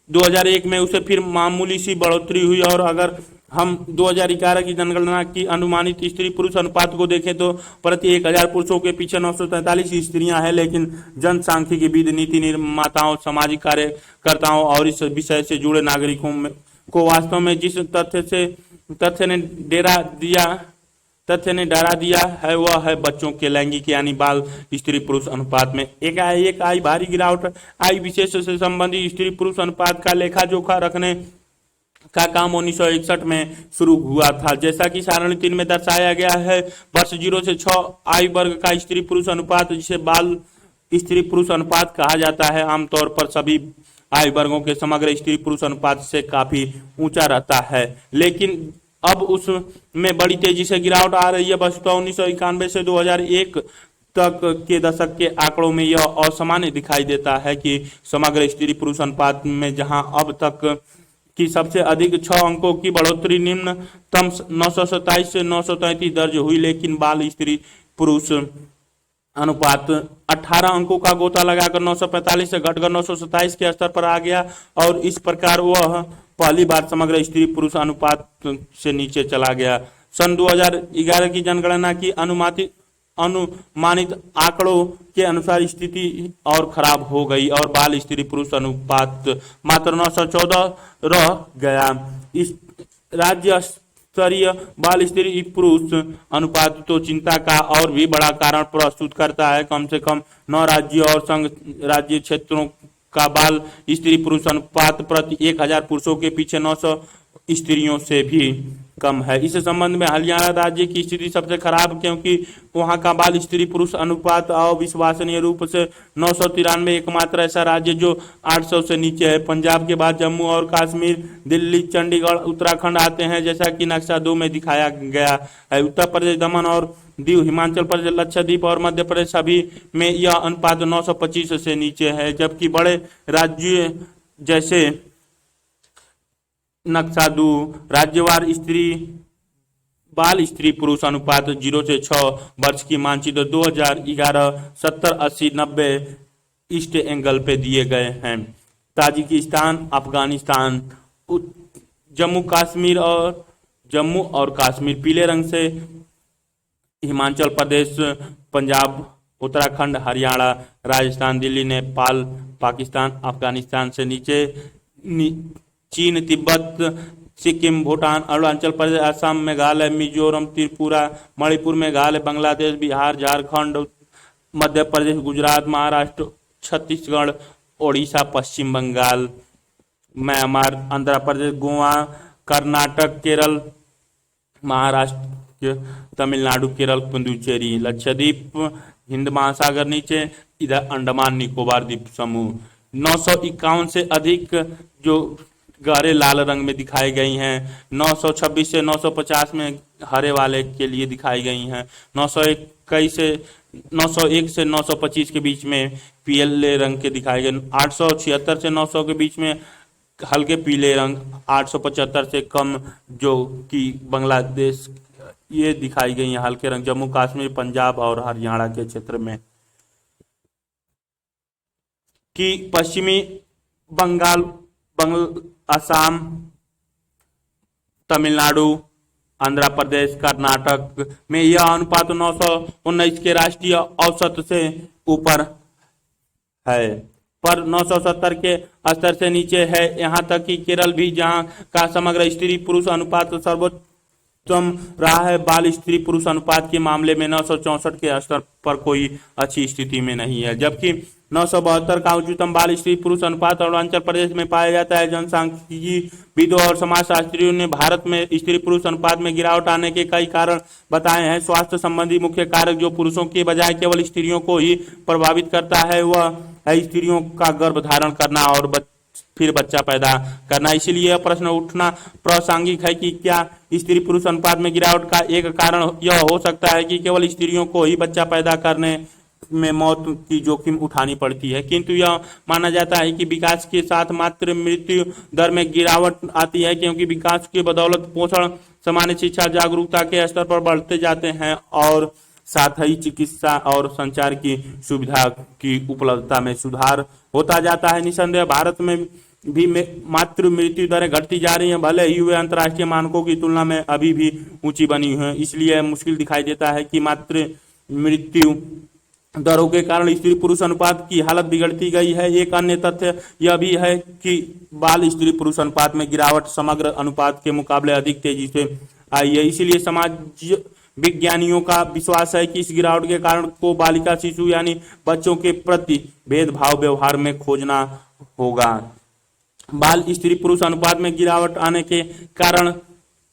2001 में उसे फिर मामूली सी बढ़ोतरी हुई, और अगर हम 2011 की जनगणना की अनुमानित स्त्री पुरुष अनुपात को देखें तो प्रति 1000 पुरुषों के पीछे 943 स्त्रियां हैं। लेकिन जनसांख्यिकीविद, नीति निर्माताओं, सामाजिक कार्यकर्ताओं और इस विषय से जुड़े नागरिकों को वास्तव में जिस तथ्य ने डरा दिया है वह है बच्चों के लैंगिक यानी बाल स्त्री पुरुष अनुपात में एकाएक आई भारी गिरावट। आयु विशेष से संबंधित स्त्री पुरुष अनुपात का लेखा जोखा रखने का काम 1961 में शुरू हुआ था। जैसा कि सारणी 3 में दर्शाया गया है, वर्ष 0 से 6 आयु वर्ग का स्त्री पुरुष अनुपात, जिसे बाल स्त्री पुरुष अनुपात कहा जाता है, आमतौर पर सभी आयु वर्गों के समग्र स्त्री पुरुष अनुपात से काफी ऊंचा रहता है। लेकिन अब उसमें बड़ी तेजी से गिरावट आ रही है। वस्तुतः 1991 से 2001 तक के दशक के आंकड़ों में यह असामान्य दिखाई देता है कि समग्र स्त्री पुरुष अनुपात में जहां अब तक की सबसे अधिक 6 अंकों की बढ़ोतरी निम्नतम 927 से 933 दर्ज हुई, लेकिन बाल स्त्री पुरुष अनुपात 18 अंकों का गोता लगाकर 945 से घटकर 927 के स्तर पर आ गया, और इस प्रकार वह पहली बार समग्र स्त्री पुरुष अनुपात से नीचे चला गया। सन 2011 की जनगणना की अनुमानित आंकड़ों के अनुसार स्थिति और खराब हो गई और बाल स्त्री पुरुष अनुपात मात्र 914 रह गया। इस राज्य स्तरीय बाल स्त्री पुरुष अनुपात तो चिंता का और भी बड़ा कारण प्रस्तुत करता है। कम से कम 9 राज्यों और संघ राज्य क्षेत्रों का बाल स्त्री पुरुष अनुपात प्रति 1000 पुरुषों के पीछे 900 स्त्रियों से भी कम है। इस संबंध में हरियाणा राज्य की स्थिति सबसे खराब, क्योंकि वहां का बाल स्त्री पुरुष अनुपात अविश्वसनीय रूप से 993, एकमात्र ऐसा राज्य जो 800 से नीचे है। पंजाब के बाद जम्मू और कश्मीर, दिल्ली, चंडीगढ़, उत्तराखंड आते हैं, जैसा कि नक्शा 2 में दिखाया गया है। उत्तर प्रदेश, दमन और दीव, हिमाचल प्रदेश, लक्षद्वीप और मध्य प्रदेश सभी में यह अनुपात 925 से नीचे है, जबकि बड़े राज्य जैसे नक्शा 2 राज्यवार बाल स्त्री पुरुष अनुपात 0 से 6 वर्ष की मानचित्र 2011 70 80 90 ईस्ट एंगल पे दिए गए हैं। ताजिकिस्तान, अफगानिस्तान, जम्मू और कश्मीर पीले रंग से, हिमाचल प्रदेश, पंजाब, उत्तराखंड, हरियाणा, राजस्थान, दिल्ली, नेपाल, पाकिस्तान, अफगानिस्तान से नीचे, चीन, तिब्बत, सिक्किम, भूटान, अरुणाचल प्रदेश, असम, मेघालय, मिजोरम, त्रिपुरा, मणिपुर, मेघालय, बांग्लादेश, बिहार, झारखंड, मध्य प्रदेश, गुजरात, महाराष्ट्र, छत्तीसगढ़, ओडिशा, पश्चिम बंगाल, म्यांमार, आंध्र प्रदेश, गोवा, कर्नाटक, केरल, महाराष्ट्र, तमिलनाडु, केरल, पुदुचेरी, लक्षद्वीप, हिंद महासागर नीचे, इधर अंडमान निकोबार द्वीप समूह। 951 से अधिक जो गहरे लाल रंग में दिखाई गई हैं, 926 से 950 में हरे वाले के लिए दिखाई गई हैं, 901 से 925 के बीच में पीले रंग के दिखाए गए, 876 से 900 के बीच में हल्के पीले रंग, 875 से कम जो कि बांग्लादेश ये दिखाई गई हैं हल्के रंग, जम्मू कश्मीर, पंजाब और हरियाणा के क्षेत्र में। कि पश्चिमी बंगाल, असम, तमिलनाडु, आंध्र प्रदेश, कर्नाटक में यह अनुपात 919 के राष्ट्रीय औसत से ऊपर है, पर 970 के स्तर से नीचे है। यहां तक कि केरल भी, जहां का समग्र स्त्री पुरुष अनुपात सर्वोत्तम रहा है, बाल स्त्री पुरुष अनुपात के मामले में 964 के स्तर पर कोई अच्छी स्थिति में नहीं है, जबकि 972 का उच्चतम बाल स्त्री पुरुष अनुपात अरुणाचल प्रदेश में पाया जाता है। जनसांख्यिकीविदों और समाजशास्त्रियों ने भारत में स्त्री पुरुष अनुपात में गिरावट आने के कई कारण बताए हैं। स्वास्थ्य संबंधी मुख्य कारक जो पुरुषों के बजाय केवल स्त्रियों को ही प्रभावित करता है, वह है स्त्रियों का गर्भ धारण करना और फिर बच्चा पैदा करना। इसीलिए यह प्रश्न उठना प्रासंगिक है कि क्या स्त्री पुरुष अनुपात में गिरावट का एक कारण यह हो सकता है कि केवल स्त्रियों को ही बच्चा पैदा करने में मौत की जोखिम उठानी पड़ती है, किंतु यह माना जाता है कि विकास के साथ मात्र मृत्यु दर में गिरावट आती है, क्योंकि विकास के बदौलत पोषण, सामान्य शिक्षा, जागरूकता के स्तर पर बढ़ते जाते हैं और साथ ही चिकित्सा और संचार की सुविधा की उपलब्धता में सुधार होता जाता है। निसंदेह भारत में भी मातृ मृत्यु दरें घटती जा रही हैं, भले ही वे अंतर्राष्ट्रीय मानकों की तुलना में अभी भी ऊंची बनी हुई हैं। इसलिए मुश्किल दिखाई देता है कि मातृ मृत्यु दरों के कारण स्त्री पुरुष अनुपात की हालत बिगड़ती गई है। एक अन्य तथ्य यह भी है कि बाल स्त्री पुरुष अनुपात में गिरावट समग्र अनुपात के मुकाबले अधिक तेजी से आई है। इसीलिए समाज विज्ञानियों का विश्वास है कि इस गिरावट के कारण को बालिका शिशु यानी बच्चों के प्रति भेदभाव व्यवहार में खोजना होगा। बाल स्त्री पुरुष अनुपात में गिरावट आने के कारण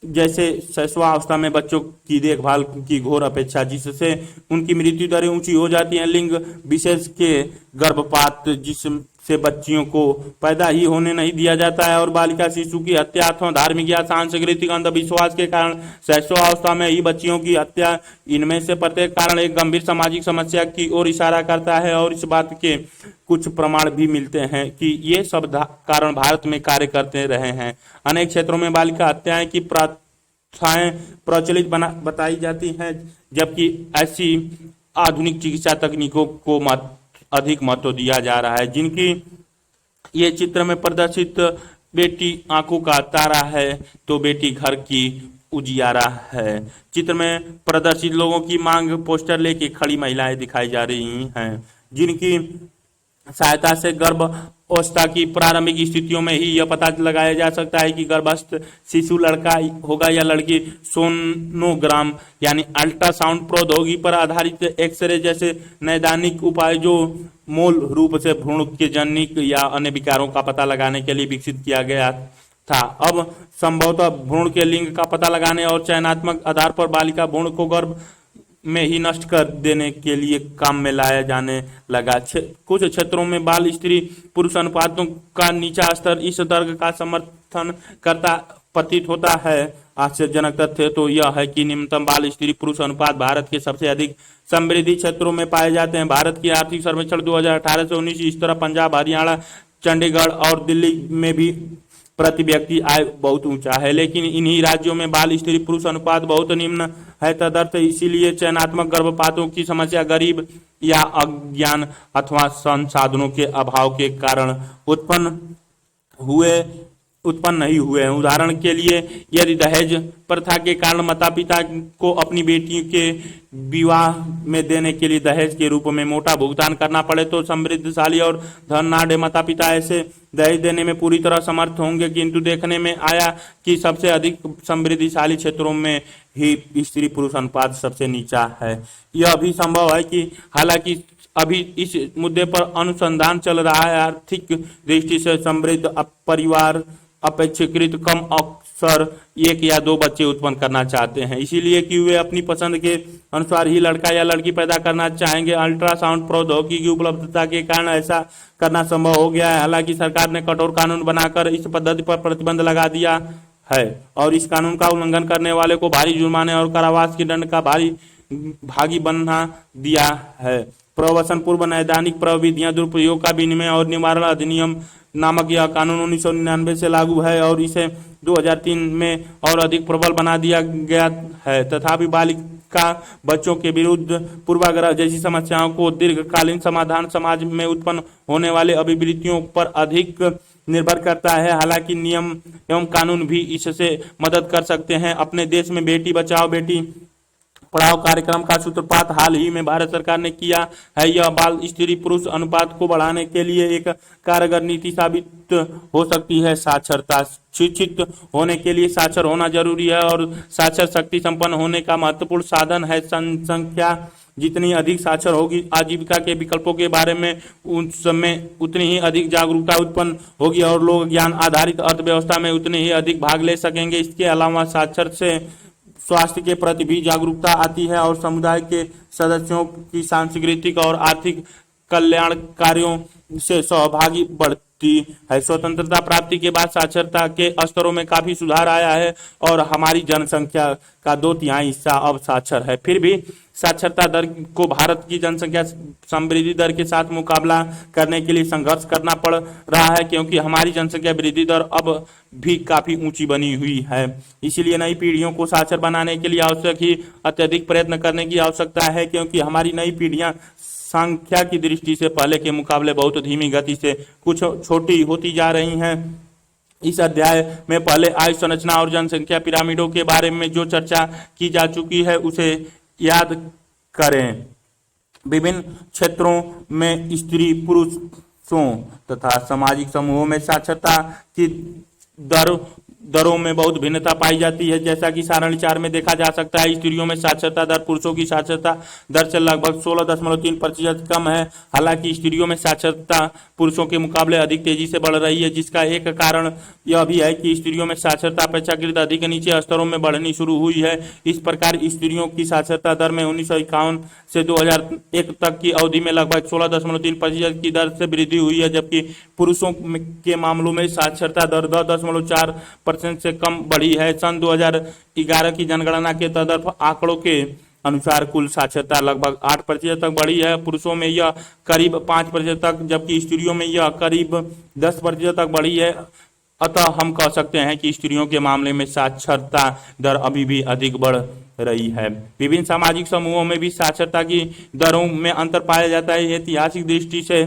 जैसे शैशवावस्था में बच्चों की देखभाल की घोर अपेक्षा, जिससे उनकी मृत्यु दरें ऊंची हो जाती हैं, लिंग विशेष के गर्भपात जिससे बच्चियों को पैदा ही होने नहीं दिया जाता है, और बालिका शिशु की हत्या अथवा धार्मिक या सांस्कृतिक अंधविश्वास के कारण शैशवावस्था में ही बच्चियों की हत्या, इनमें से प्रत्येक कारण एक गंभीर सामाजिक समस्या की ओर इशारा करता है। और इस बात के कुछ प्रमाण भी मिलते हैं कि ये सब कारण भारत में कार्य करते रहे हैं। अनेक क्षेत्रों में बालिका हत्याएं की प्रथाएं प्रचलित बताई जाती हैं, जबकि ऐसी आधुनिक चिकित्सा तकनीकों को अधिक महत्व दिया जा रहा है, जिनकी ये चित्र में प्रदर्शित बेटी आंखों का तारा है तो बेटी घर की उजियारा है। चित्र में प्रदर्शित लोगों की मांग पोस्टर लेके खड़ी महिलाएं दिखाई जा रही हैं, जिनकी सहायता से गर्भावस्था की प्रारंभिक स्थितियों में ही यह पता लगाया जा सकता है कि गर्भस्थ शिशु लड़का होगा या लड़की। सोनोग्राम यानी अल्ट्रासाउंड प्रौद्योगिकी पर आधारित एक्सरे जैसे नैदानिक उपाय जो मूल रूप से भ्रूण के जनिक या अन्य विकारों का पता लगाने के लिए विकसित किया गया था, अब संभवतः भ्रूण के लिंग का पता लगाने और चयनात्मक आधार पर बालिका भ्रूण को गर्भ में ही नष्ट कर देने के लिए काम में लाया जाने लगा। कुछ क्षेत्रों में बाल स्त्री पुरुष अनुपातों का नीचा स्तर इस तर्क का समर्थन करता प्रतीत होता है। आश्चर्यजनक तथ्य तो यह है कि निम्नतम बाल स्त्री पुरुष अनुपात भारत के सबसे अधिक समृद्धि क्षेत्रों में पाए जाते हैं। भारत की आर्थिक सर्वेक्षण 2018 से 19 इस तरह पंजाब, हरियाणा, चंडीगढ़ और दिल्ली में भी प्रति व्यक्ति आय बहुत ऊंचा है, लेकिन इन्हीं राज्यों में बाल स्त्री पुरुष अनुपात बहुत निम्न है। तदर्थ इसीलिए चयनात्मक गर्भपातों की समस्या गरीब या अज्ञान अथवा संसाधनों के अभाव के कारण उत्पन्न नहीं हुए हैं। उदाहरण के लिए यदि दहेज प्रथा के कारण माता पिता को अपनी बेटियों के विवाह में देने के लिए दहेज के रूप में मोटा भुगतान करना पड़े तो समृद्धशाली और धननाढ़ माता पिता ऐसे दहेज देने में पूरी तरह समर्थ होंगे, किंतु देखने में आया कि सबसे अधिक समृद्धिशाली क्षेत्रों में ही स्त्री पुरुष अनुपात सबसे नीचा है। यह भी संभव है कि हालांकि अभी इस मुद्दे पर अनुसंधान चल रहा है। आर्थिक दृष्टि से समृद्ध परिवार अपेक्षाकृत कम अक्सर एक या दो बच्चे उत्पन्न करना चाहते हैं, इसीलिए कि वे अपनी पसंद के अनुसार ही लड़का या लड़की पैदा करना चाहेंगे। अल्ट्रासाउंड प्रौद्योगिकी की उपलब्धता के कारण ऐसा करना संभव हो गया है। हालांकि सरकार ने कठोर कानून बनाकर इस पद्धति पर प्रतिबंध लगा दिया है और इस कानून का उल्लंघन करने वाले को भारी जुर्माने और कारावास के दंड का भागी बना दिया है। प्रवसन पूर्व नैदानिक प्रविधियां दुरुपयोग का विनिमय और निवारण अधिनियम नामक यह कानून 1999 से लागू है और इसे 2003 में और अधिक प्रबल बना दिया गया है। तथापि बालिका बच्चों के विरुद्ध पूर्वाग्रह जैसी समस्याओं को दीर्घकालीन समाधान समाज में उत्पन्न होने वाले अभिवृत्तियों पर अधिक निर्भर करता है। हालांकि नियम एवं कानून भी इससे मदद कर सकते हैं। अपने देश में बेटी बचाओ बेटी पढ़ाओ कार्यक्रम का सूत्रपात हाल ही में भारत सरकार ने किया है। यह बाल स्त्री पुरुष अनुपात को बढ़ाने के लिए एक कारगर नीति साबित हो सकती है। साक्षरता, शिक्षित होने के लिए साक्षर होना जरूरी है और साक्षर शक्ति संपन्न होने का महत्वपूर्ण साधन है। जनसंख्या जितनी अधिक साक्षर होगी, आजीविका के विकल्पों के बारे में उस समय उतनी ही अधिक जागरूकता उत्पन्न होगी और लोग ज्ञान आधारित अर्थव्यवस्था में उतने ही अधिक भाग ले सकेंगे। इसके अलावा साक्षर से स्वास्थ्य के प्रति भी जागरूकता आती है और समुदाय के सदस्यों की सांस्कृतिक और आर्थिक कल्याण कार्यों से सहभागी बढ़ती है। स्वतंत्रता प्राप्ति के बाद साक्षरता के स्तरों में काफी सुधार आया है और हमारी जनसंख्या का 2/3 हिस्सा अब साक्षर है। फिर भी साक्षरता दर को भारत की जनसंख्या समृद्धि दर के साथ मुकाबला करने के लिए संघर्ष करना पड़ रहा है, क्योंकि हमारी जनसंख्या वृद्धि दर अब भी काफी ऊंची बनी हुई है। इसीलिए नई पीढ़ियों को साक्षर बनाने के लिए आवश्यक ही अत्यधिक प्रयत्न करने की आवश्यकता है, क्योंकि हमारी नई पीढ़ियां संख्या की दृष्टि से पहले के मुकाबले बहुत धीमी गति से कुछ छोटी होती जा रही हैं। इस अध्याय में पहले आयु संरचना और जनसंख्या पिरामिडों के बारे में जो चर्चा की जा चुकी है उसे याद करें। विभिन्न क्षेत्रों में स्त्री पुरुषों तथा सामाजिक समूहों में साक्षरता की दरों में बहुत भिन्नता पाई जाती है। जैसा कि सारणी 4 में देखा जा सकता है, स्त्रियों में साक्षरता दर पुरुषों की साक्षरता दर से लगभग 16.3% कम है। हालांकि स्त्रियों में साक्षरता पुरुषों के मुकाबले अधिक तेजी से बढ़ रही है, जिसका एक कारण यह भी है कि स्त्रियों में साक्षरता अपेक्षाकृत अधिक नीचे स्तरों में बढ़नी शुरू हुई है। इस प्रकार स्त्रियों की साक्षरता दर में 1951 से 2001 तक की अवधि में लगभग 16.3% की दर से वृद्धि हुई है, जबकि पुरुषों के मामलों में साक्षरता दर 10.4% से कम बढ़ी है। सन 2011 की जनगणना के तदर्थ आंकड़ों के अनुसार कुल साक्षरता लगभग 8% तक बढ़ी है। पुरुषों में यह करीब 5% तक, जबकि स्त्रियों में यह करीब 10% तक बढ़ी है। अतः हम कह सकते हैं कि स्त्रियों के मामले में साक्षरता दर अभी भी अधिक बढ़ रही है। विभिन्न सामाजिक समूहों में भी साक्षरता की दरों में अंतर पाया जाता है। ऐतिहासिक दृष्टि से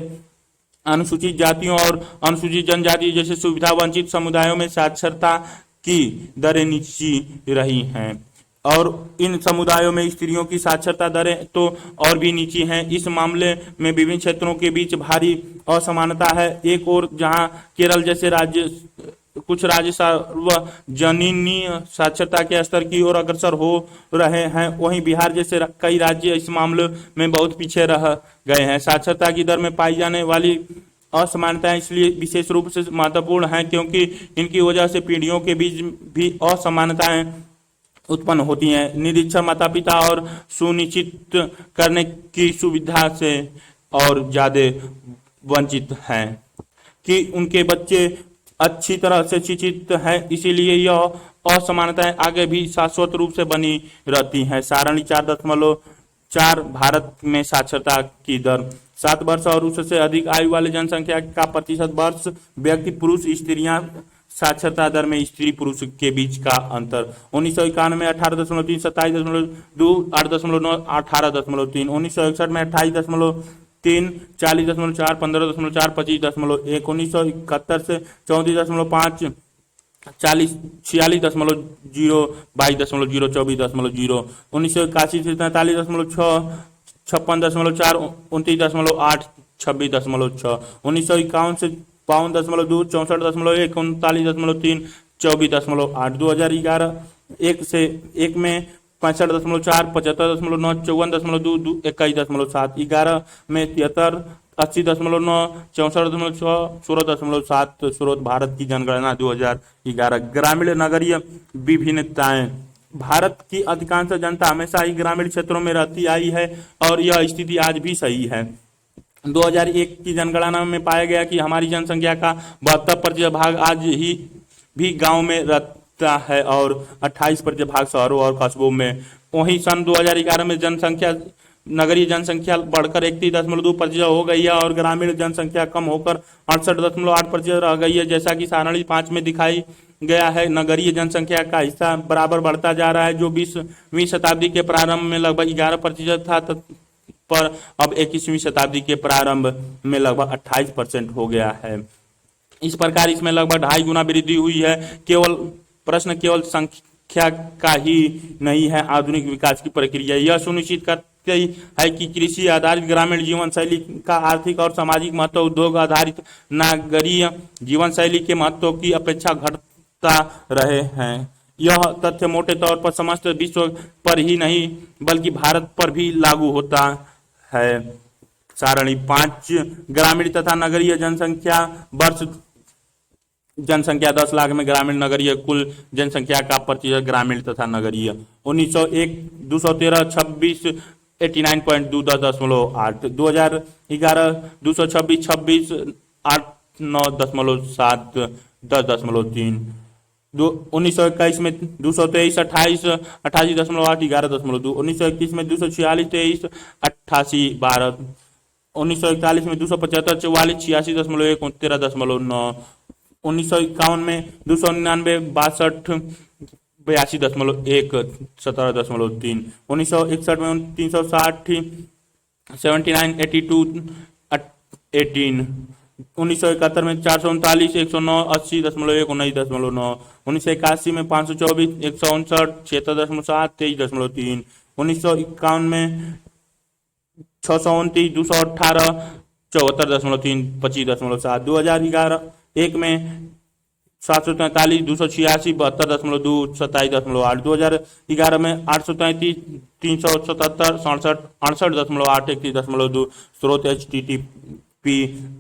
अनुसूचित जातियों और अनुसूचित जनजाति जैसे सुविधा वंचित समुदायों में साक्षरता की दरें नीची रही हैं। और इन समुदायों में स्त्रियों की साक्षरता दरें तो और भी नीची हैं। इस मामले में विभिन्न क्षेत्रों के बीच भारी असमानता है। एक और जहां केरल जैसे राज्य कुछ राज्य सार्वजनीन साक्षरता के स्तर की ओर अग्रसर हो रहे हैं, वहीं बिहार जैसे कई राज्य इस मामले में बहुत पीछे रह गए हैं। साक्षरता की दर में पाई जाने वाली असमानताएं इसलिए विशेष रूप से महत्वपूर्ण हैं क्योंकि इनकी वजह से पीढ़ियों के बीच भी असमानताएं उत्पन्न होती हैं। निरीक्षण माता पिता और सुनिश्चित करने की सुविधा से और ज्यादा वंचित हैं कि उनके बच्चे अच्छी तरह से शिक्षित हैं, इसीलिए यह असमानताएं आगे भी शाश्वत रूप से बनी रहती हैं। सारणी 4.4 भारत में साक्षरता की दर 7 वर्ष और उससे अधिक आयु वाले जनसंख्या का प्रतिशत वर्ष व्यक्ति पुरुष स्त्रियां साक्षरता दर में स्त्री पुरुष के बीच का अंतर 1991 में 18.3, 27.2, 8.9, 18.3, 1961 में 28.3, 40.4, 15.4, 25.1, 1971 से 34.5, 46.0, 22.0, 24.0, 1981 से 43.6, 56.4, 29.8, 26.6, 1951 से 52.2, 64.1, 39.3, 24.8, 2011 1 में 65.4, 75.9, 54.2, 21.7, 11 में 73, 80.9, 64.6, 16.7। स्रोत भारत की जनगणना 2011। ग्रामीण नगरीय विभिन्नताएं। भारत की अधिकांश जनता हमेशा ही ग्रामीण क्षेत्रों में रहती आई है और यह स्थिति आज भी सही है। 2001 की जनगणना में पाया गया कि हमारी जनसंख्या का 72% भाग आज ही भी गांव में रहता है और 28% भाग शहरों और कस्बों में। वहीं सन 2011 में नगरीय जनसंख्या बढ़कर 31.2% हो गई है और ग्रामीण जनसंख्या कम होकर 68.8% रह गई है। जैसा कि सारणी 5 में दिखाई गया है, नगरीय जनसंख्या का हिस्सा बराबर बढ़ता जा रहा है, जो 20वीं शताब्दी के प्रारंभ में लगभग 11% था, पर अब 21वीं शताब्दी के प्रारंभ में लगभग 28% हो गया है। इस प्रकार इसमें लगभग 2.5 गुना वृद्धि हुई है। प्रश्न केवल संख्या का ही नहीं है, आधुनिक विकास की प्रक्रिया यह सुनिश्चित करती है कि कृषि आधारित ग्रामीण जीवन शैली का आर्थिक और सामाजिक महत्व उद्योग आधारित नगरीय जीवन शैली के महत्व की अपेक्षा घटता रहे हैं। यह तथ्य मोटे तौर पर समस्त विश्व पर ही नहीं बल्कि भारत पर भी लागू होता है। सारणी 5 ग्रामीण तथा नगरीय जनसंख्या वर्ष जनसंख्या 10 लाख में ग्रामीण नगरीय कुल जनसंख्या का प्रतिशत ग्रामीण तथा नगरीय 1901 213 26 89.2 10.8, 2011 226 26 8 9.7 10.3, 1921 में 223 28 88.8 11.2, 1921 में 246 23 88 12, 1941 में 275 44 86.1 13.9, 1951 में 299 62 82.1 17.3, 1961 में 360 79 82 18, 1971 में 439 109 80.1 19.9, 1981 में 524 159 76.7 23.3, 1951 में 629 218 74.3 25.7, 2011 1 में 743 286 72.2 27.8, 2011 में 833 377 67 68.8 31.2। स्रोत HTTP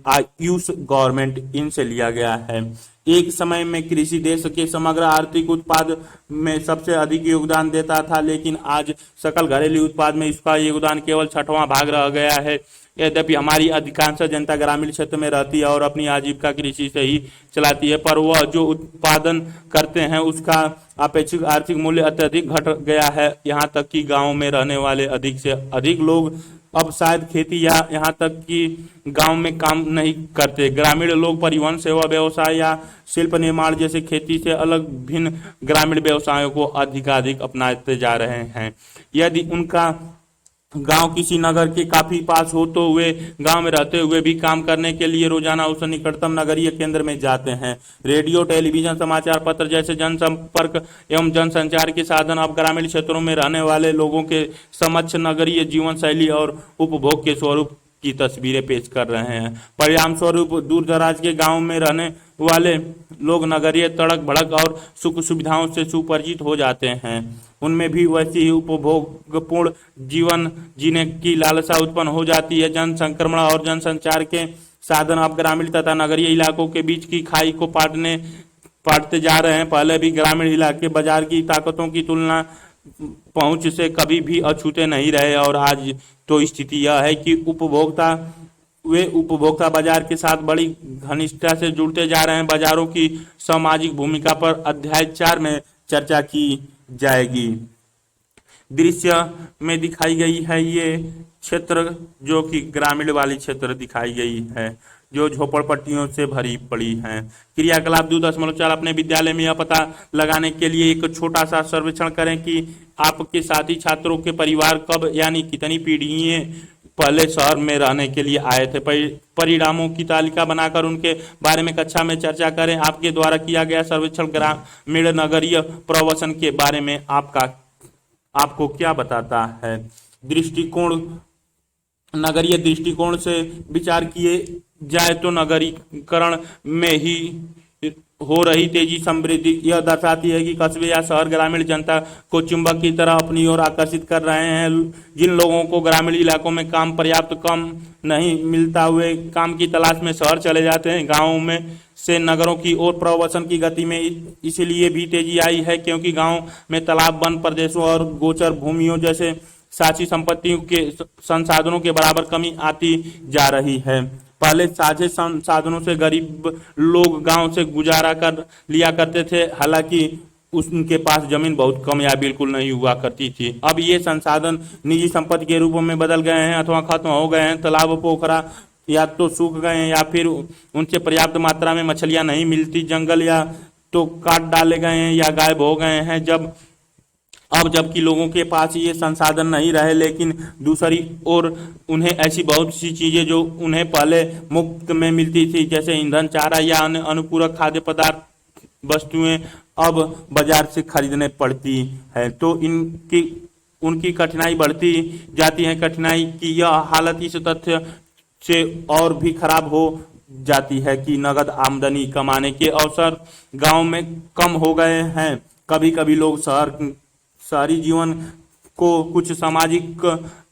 आयुष गवर्नमेंट इन से लिया गया है। एक समय में कृषि देश के समग्र आर्थिक उत्पाद में सबसे अधिक योगदान देता था, लेकिन आज सकल घरेलू उत्पाद में इसका योगदान केवल 6वां भाग रह गया है। यद्यपि हमारी अधिकांश जनता ग्रामीण क्षेत्र में रहती है और अपनी आजीविका कृषि से ही चलाती है, पर वह जो उत्पादन करते हैं उसका अपेक्षित आर्थिक मूल्य अत्यधिक घट गया है। यहाँ तक कि गांव में रहने वाले अधिक से अधिक लोग अब शायद खेती या यहाँ तक कि गांव में काम नहीं करते। ग्रामीण लोग परिवहन सेवा व्यवसाय या शिल्प निर्माण जैसे खेती से अलग भिन्न ग्रामीण व्यवसायों को अधिकाधिक अपनाते जा रहे हैं। यदि उनका गांव किसी नगर के काफी पास हो तो वे गांव में रहते हुए भी काम करने के लिए रोजाना उस निकटतम नगरीय केंद्र में जाते हैं। रेडियो, टेलीविजन, समाचार पत्र जैसे जनसंपर्क एवं जनसंचार के साधन अब ग्रामीण क्षेत्रों में रहने वाले लोगों के समक्ष नगरीय जीवन शैली और उपभोग के स्वरूप की तस्वीरें पेश कर रहे हैं। परिणाम स्वरूप दूर दराज के गांव में रहने वाले लोग नगरीय तड़क भड़क और सुख सुविधाओं से सुपरिचित हो जाते हैं। उनमें भी वैसी ही उपभोगपूर्ण जीवन जीने की लालसा उत्पन्न हो जाती है। जन संक्रमण और जनसंचार के साधन अब ग्रामीण तथा नगरीय इलाकों के बीच की खाई को पाटते जा रहे हैं। पहले भी ग्रामीण इलाके बाजार की ताकतों की तुलना पहुंच से कभी भी अछूते नहीं रहे और आज तो स्थिति यह है कि उपभोक्ता बाजार के साथ बड़ी घनिष्ठता से जुड़ते जा रहे हैं। बाजारों की सामाजिक भूमिका पर अध्याय 4 में चर्चा की जाएगी। दृश्य में दिखाई गई है ये क्षेत्र, जो कि ग्रामीण वाली क्षेत्र दिखाई गई है, जो झोपड़पट्टियों से भरी पड़ी हैं। क्रियाकलाप 2.4 अपने विद्यालय में यह पता लगाने के लिए एक छोटा सा सर्वेक्षण करें कि आपके साथी छात्रों के परिवार कब यानी कितनी पीढ़ियां पहले शहर में रहने के लिए आए थे। परिणामों की तालिका बनाकर उनके बारे में कक्षा में चर्चा करें। आपके द्वारा किया गया सर्वेक्षण ग्रामीण नगरीय प्रवसन के बारे में आपको क्या बताता है? दृष्टिकोण, नगरीय दृष्टिकोण से विचार किए जाए तो नगरीकरण में ही हो रही तेजी समृद्धि यह दर्शाती है कि कस्बे या शहर ग्रामीण जनता को चुंबक की तरह अपनी ओर आकर्षित कर रहे हैं। जिन लोगों को ग्रामीण इलाकों में काम पर्याप्त कम नहीं मिलता, हुए काम की तलाश में शहर चले जाते हैं। गाँवों में से नगरों की ओर प्रवासन की गति में इसलिए भी तेजी आई है क्योंकि गाँव में तालाब, वन प्रदेशों और गोचर भूमियों जैसे साझी संपत्तियों के संसाधनों के बराबर कमी आती जा रही है। पहले साझे संसाधनों से गरीब लोग गांव से गुजारा कर लिया करते थे, हालांकि उनके पास जमीन बहुत कम या बिल्कुल नहीं हुआ करती थी। अब ये संसाधन निजी संपत्ति के रूप में बदल गए हैं अथवा खत्म हो गए हैं। तालाब, पोखरा या तो सूख गए हैं या फिर उनसे पर्याप्त मात्रा में मछलियां नहीं मिलती। जंगल या तो काट डाले गए हैं या गायब हो गए हैं। जबकि लोगों के पास ये संसाधन नहीं रहे, लेकिन दूसरी ओर उन्हें ऐसी बहुत सी चीजें जो उन्हें पहले मुफ्त में मिलती थी, जैसे ईंधन, चारा या अन्य अनुपूरक खाद्य पदार्थ वस्तुएं अब बाजार से खरीदने पड़ती है, तो उनकी कठिनाई बढ़ती जाती है। कठिनाई की यह हालत इस तथ्य से और भी खराब हो जाती है कि नगद आमदनी कमाने के अवसर गांव में कम हो गए हैं। कभी कभी लोग शहरी जीवन को कुछ सामाजिक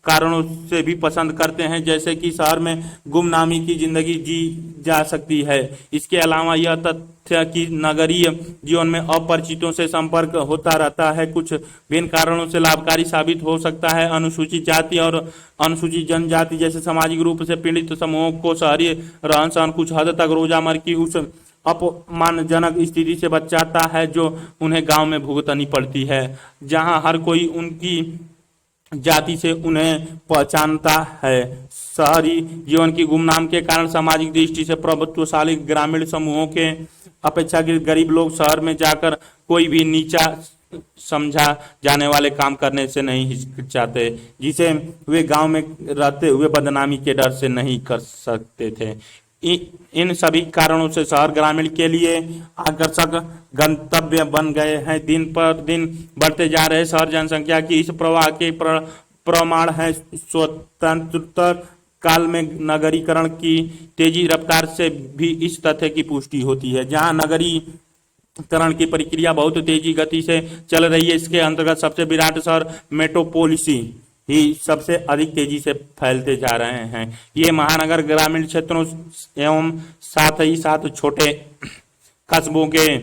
कारणों से भी पसंद करते हैं, जैसे कि शहर में गुमनामी की जिंदगी जी जा सकती है। इसके अलावा यह तथ्य कि नगरीय जीवन में अपरिचितों से संपर्क होता रहता है कुछ भिन्न कारणों से लाभकारी साबित हो सकता है। अनुसूचित जाति और अनुसूचित जनजाति जैसे सामाजिक रूप से पीड़ित समूहों को शहरी रहन सहन कुछ हद तक रोजमर्रा की उस अपमानजनक स्थिति से बचाता है जो उन्हें गांव में भुगतनी पड़ती है, जहां हर कोई उनकी जाति से उन्हें पहचानता है। शहरी जीवन की गुमनाम के कारण सामाजिक दृष्टि से प्रभुत्वशाली ग्रामीण समूहों के अपेक्षाकृत गरीब लोग शहर में जाकर कोई भी नीचा समझा जाने वाले काम करने से नहीं हिचकिचाते, जिसे वे गांव में रहते हुए बदनामी के डर से नहीं कर सकते थे। इन सभी कारणों से शहर ग्रामीण के लिए आकर्षक गंतव्य बन गए हैं। दिन पर दिन बढ़ते जा रहे शहर जनसंख्या की इस प्रवाह के प्रमाण है। स्वतंत्र काल में नगरीकरण की तेजी रफ्तार से भी इस तथ्य की पुष्टि होती है। जहां नगरीकरण की प्रक्रिया बहुत तेजी गति से चल रही है, इसके अंतर्गत सबसे विराट शहर मेट्रोपोलिसी ही सबसे अधिक तेजी से फैलते जा रहे हैं। ये महानगर ग्रामीण क्षेत्रों एवं साथ ही साथ छोटे कस्बों के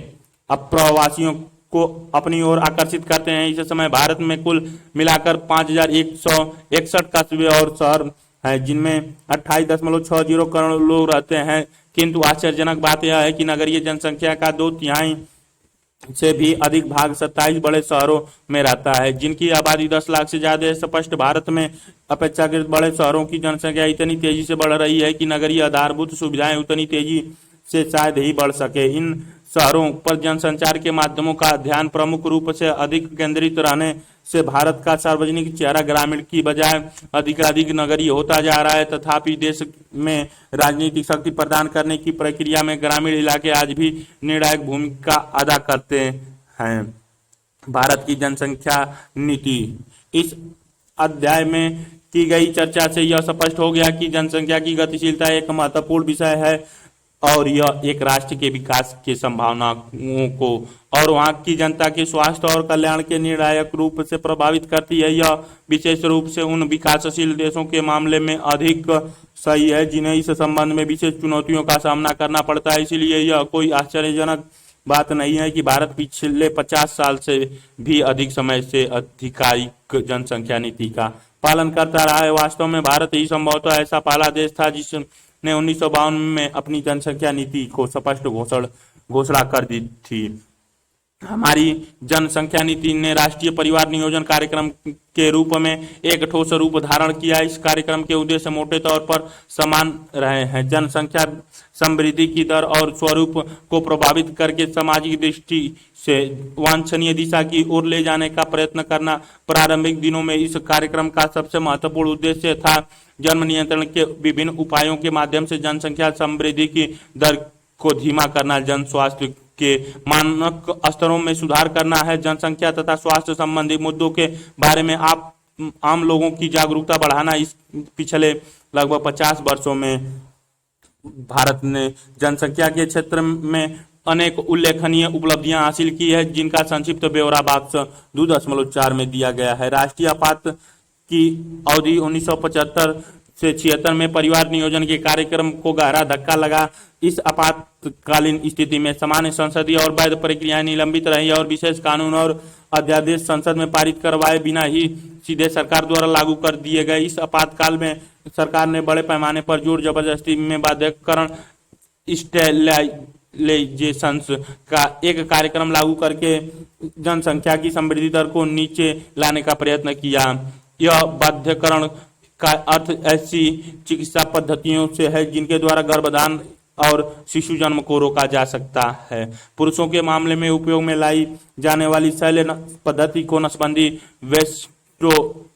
अप्रवासियों को अपनी ओर आकर्षित करते हैं। इस समय भारत में कुल मिलाकर 5161 कस्बे और शहर हैं, जिनमें 28.60 करोड़ लोग रहते हैं। किंतु आश्चर्यजनक बात यह है कि नगरीय जनसंख्या का 2/3 से भी अधिक भाग 27 बड़े शहरों में रहता है, जिनकी आबादी 10 लाख से ज्यादा है। स्पष्ट भारत में अपेक्षाकृत बड़े शहरों की जनसंख्या इतनी तेजी से बढ़ रही है कि नगरीय आधारभूत सुविधाएं उतनी तेजी से शायद ही बढ़ सके। इन शहरों पर जनसंचार के माध्यमों का ध्यान प्रमुख रूप से अधिक केंद्रित रहने से भारत का सार्वजनिक चेहरा ग्रामीण की बजाय अधिकाधिक नगरीय होता जा रहा है। तथापि देश में राजनीतिक शक्ति प्रदान करने की प्रक्रिया में ग्रामीण इलाके आज भी निर्णायक भूमिका अदा करते हैं। भारत की जनसंख्या नीति। इस अध्याय में की गई चर्चा से यह स्पष्ट हो गया कि जनसंख्या की गतिशीलता एक महत्वपूर्ण विषय है और यह एक राष्ट्र के विकास की संभावनाओं को और वहां की जनता के स्वास्थ्य और कल्याण के निर्णायक रूप से प्रभावित करती है। यह विशेष रूप से उन विकासशील देशों के मामले में अधिक सही है जिन्हें इस संबंध में विशेष चुनौतियों का सामना करना पड़ता है। इसलिए यह कोई आश्चर्यजनक बात नहीं है कि भारत पिछले 50 साल से भी अधिक समय से आधिकारिक जनसंख्या नीति का पालन करता रहा है। वास्तव में भारत ही संभवतः ऐसा पहला देश था जिसने 1952 में अपनी जनसंख्या नीति को स्पष्ट घोषणा कर दी थी। हमारी जनसंख्या नीति ने राष्ट्रीय परिवार नियोजन कार्यक्रम के रूप में एक ठोस रूप धारण किया। इस कार्यक्रम के उद्देश्य मोटे तौर पर समान रहे हैं। जनसंख्या समृद्धि की दर और स्वरूप को प्रभावित करके सामाजिक दृष्टि से वांछनीय दिशा की ओर ले जाने का प्रयत्न करना। प्रारंभिक दिनों में इस कार्यक्रम का सबसे महत्वपूर्ण उद्देश्य था जन्म नियंत्रण के विभिन्न उपायों के माध्यम से जनसंख्या समृद्धि की दर को धीमा करना, जन स्वास्थ्य के मानक स्तरों में सुधार करना है। जनसंख्या तथा स्वास्थ्य संबंधी मुद्दों के बारे में आम लोगों की जागरूकता बढ़ाना। इस पिछले लगभग 50 वर्षों में भारत ने जनसंख्या के क्षेत्र में अनेक उल्लेखनीय उपलब्धियां हासिल की है जिनका संक्षिप्त ब्यौरा बॉक्स 2.4 में दिया गया है। राष्ट्रीय आपात की अवधि 1975 से 76 में परिवार नियोजन के कार्यक्रम को गहरा धक्का लगा। इस आपातकालीन स्थिति में सामान्य संसदीय और वैध प्रक्रियाएं निलंबित रही और विशेष कानून और अध्यादेश संसद में पारित करवाए बिना ही सीधे सरकार द्वारा लागू कर दिए गए। इस आपातकाल में सरकार ने बड़े पैमाने पर जोर जबरदस्ती में बाध्यकरण स्टेलाइजेशन का एक कार्यक्रम लागू करके जनसंख्या की समृद्धि दर को नीचे लाने का प्रयत्न किया। यह बाध्यकरण का अर्थ ऐसी चिकित्सा पद्धतियों से है जिनके द्वारा गर्भधान और शिशु जन्म को रोका जा सकता है। पुरुषों के मामले में उपयोग में लाई जाने वाली शल्य पद्धति को नसबंदी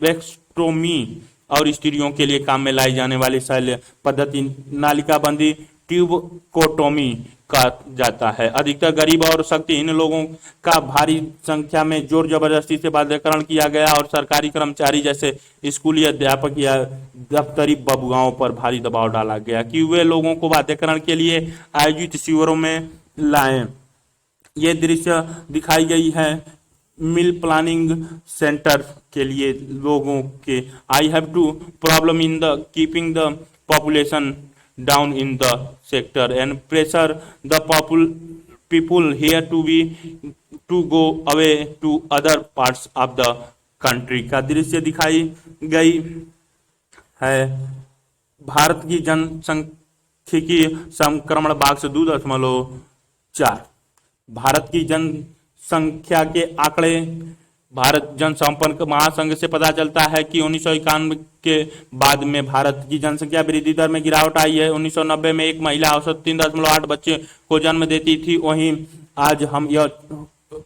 वेक्स्ट्रोमी और स्त्रियों के लिए काम में लाई जाने वाली शल्य पद्धति नालिकाबंदी ट्यूबकोटोमी कहा जाता है। अधिकतर गरीब और शक्तिहीन लोगों का भारी संख्या में जोर जबरदस्ती से बाध्यकरण किया गया और सरकारी कर्मचारी जैसे स्कूली अध्यापक या दफ्तरी बबुआओं पर भारी दबाव डाला गया कि वे लोगों को बाध्यकरण के लिए आयोजित शिविरों में लाएं। ये दृश्य दिखाई गई है मिल प्लानिंग सेंटर के लिए लोगों के I have two problem in the keeping the population down in the sector and pressure the people here to go away to other parts of the country का दृश्य दिखाई गई है। भारत की जनसांख्यिकी संक्रमण बॉक्स 2.4। भारत की जनसंख्या के आंकड़े भारत जनसंपर्क महासंघ से पता चलता है कि 1991 के बाद में भारत की जनसंख्या वृद्धि दर में गिरावट आई है। 1990 में एक महिला औसत 3.8 बच्चे को जन्म देती थी, वहीं आज हम यह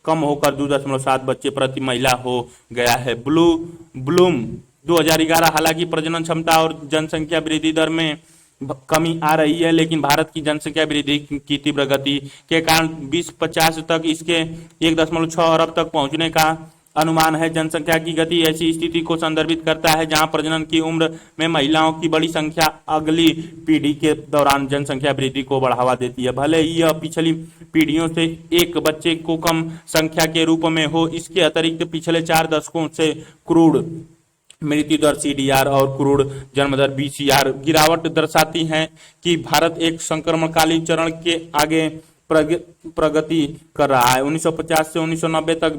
कम होकर 2.7 बच्चे प्रति महिला हो गया है। ब्लूम 2011। हालांकि प्रजनन क्षमता और जनसंख्या वृद्धि दर में कमी आ रही है, लेकिन भारत की जनसंख्या वृद्धि की तीव्र गति के कारण 2050 तक इसके 1.6 अरब तक पहुंचने का अनुमान है। जनसंख्या की गति ऐसी स्थिति को संदर्भित करता है जहां प्रजनन की उम्र में महिलाओं की बड़ी संख्या अगली पीढ़ी के दौरान जनसंख्या वृद्धि को बढ़ावा देती है। भले ही यह पिछली पीढ़ियों से एक बच्चे को कम संख्या के रूप में हो, इसके अतिरिक्त पिछले 4 दशकों से क्रूड मृत्यु दर CDR और क्रूड जन्म दर BCR गिरावट दर्शाती हैं कि भारत एक संक्रमणकालीन चरण के आगे प्रगति कर रहा है। 1950 से 1990 तक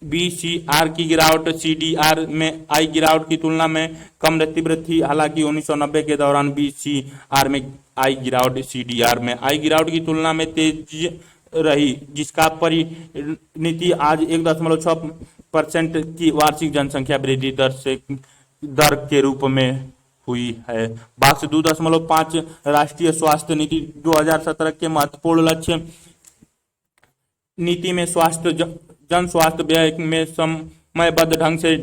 BCR की गिरावट CDR में आई गिरावट की तुलना में कम तीव्र थी। हालांकि 1990 के दौरान BCR में आई गिरावट CDR में आई गिरावट की तुलना में तेज रही, जिसका परिणति आज 1.6% की वार्षिक जनसंख्या वृद्धि दर के रूप में हुई है। बॉक्स 2.5 राष्ट्रीय स्वास्थ्य नीति 2017 के महत्वपूर्ण लक्ष्य नीति में जन स्वास्थ्य व्यय में समयबद्ध ढंग से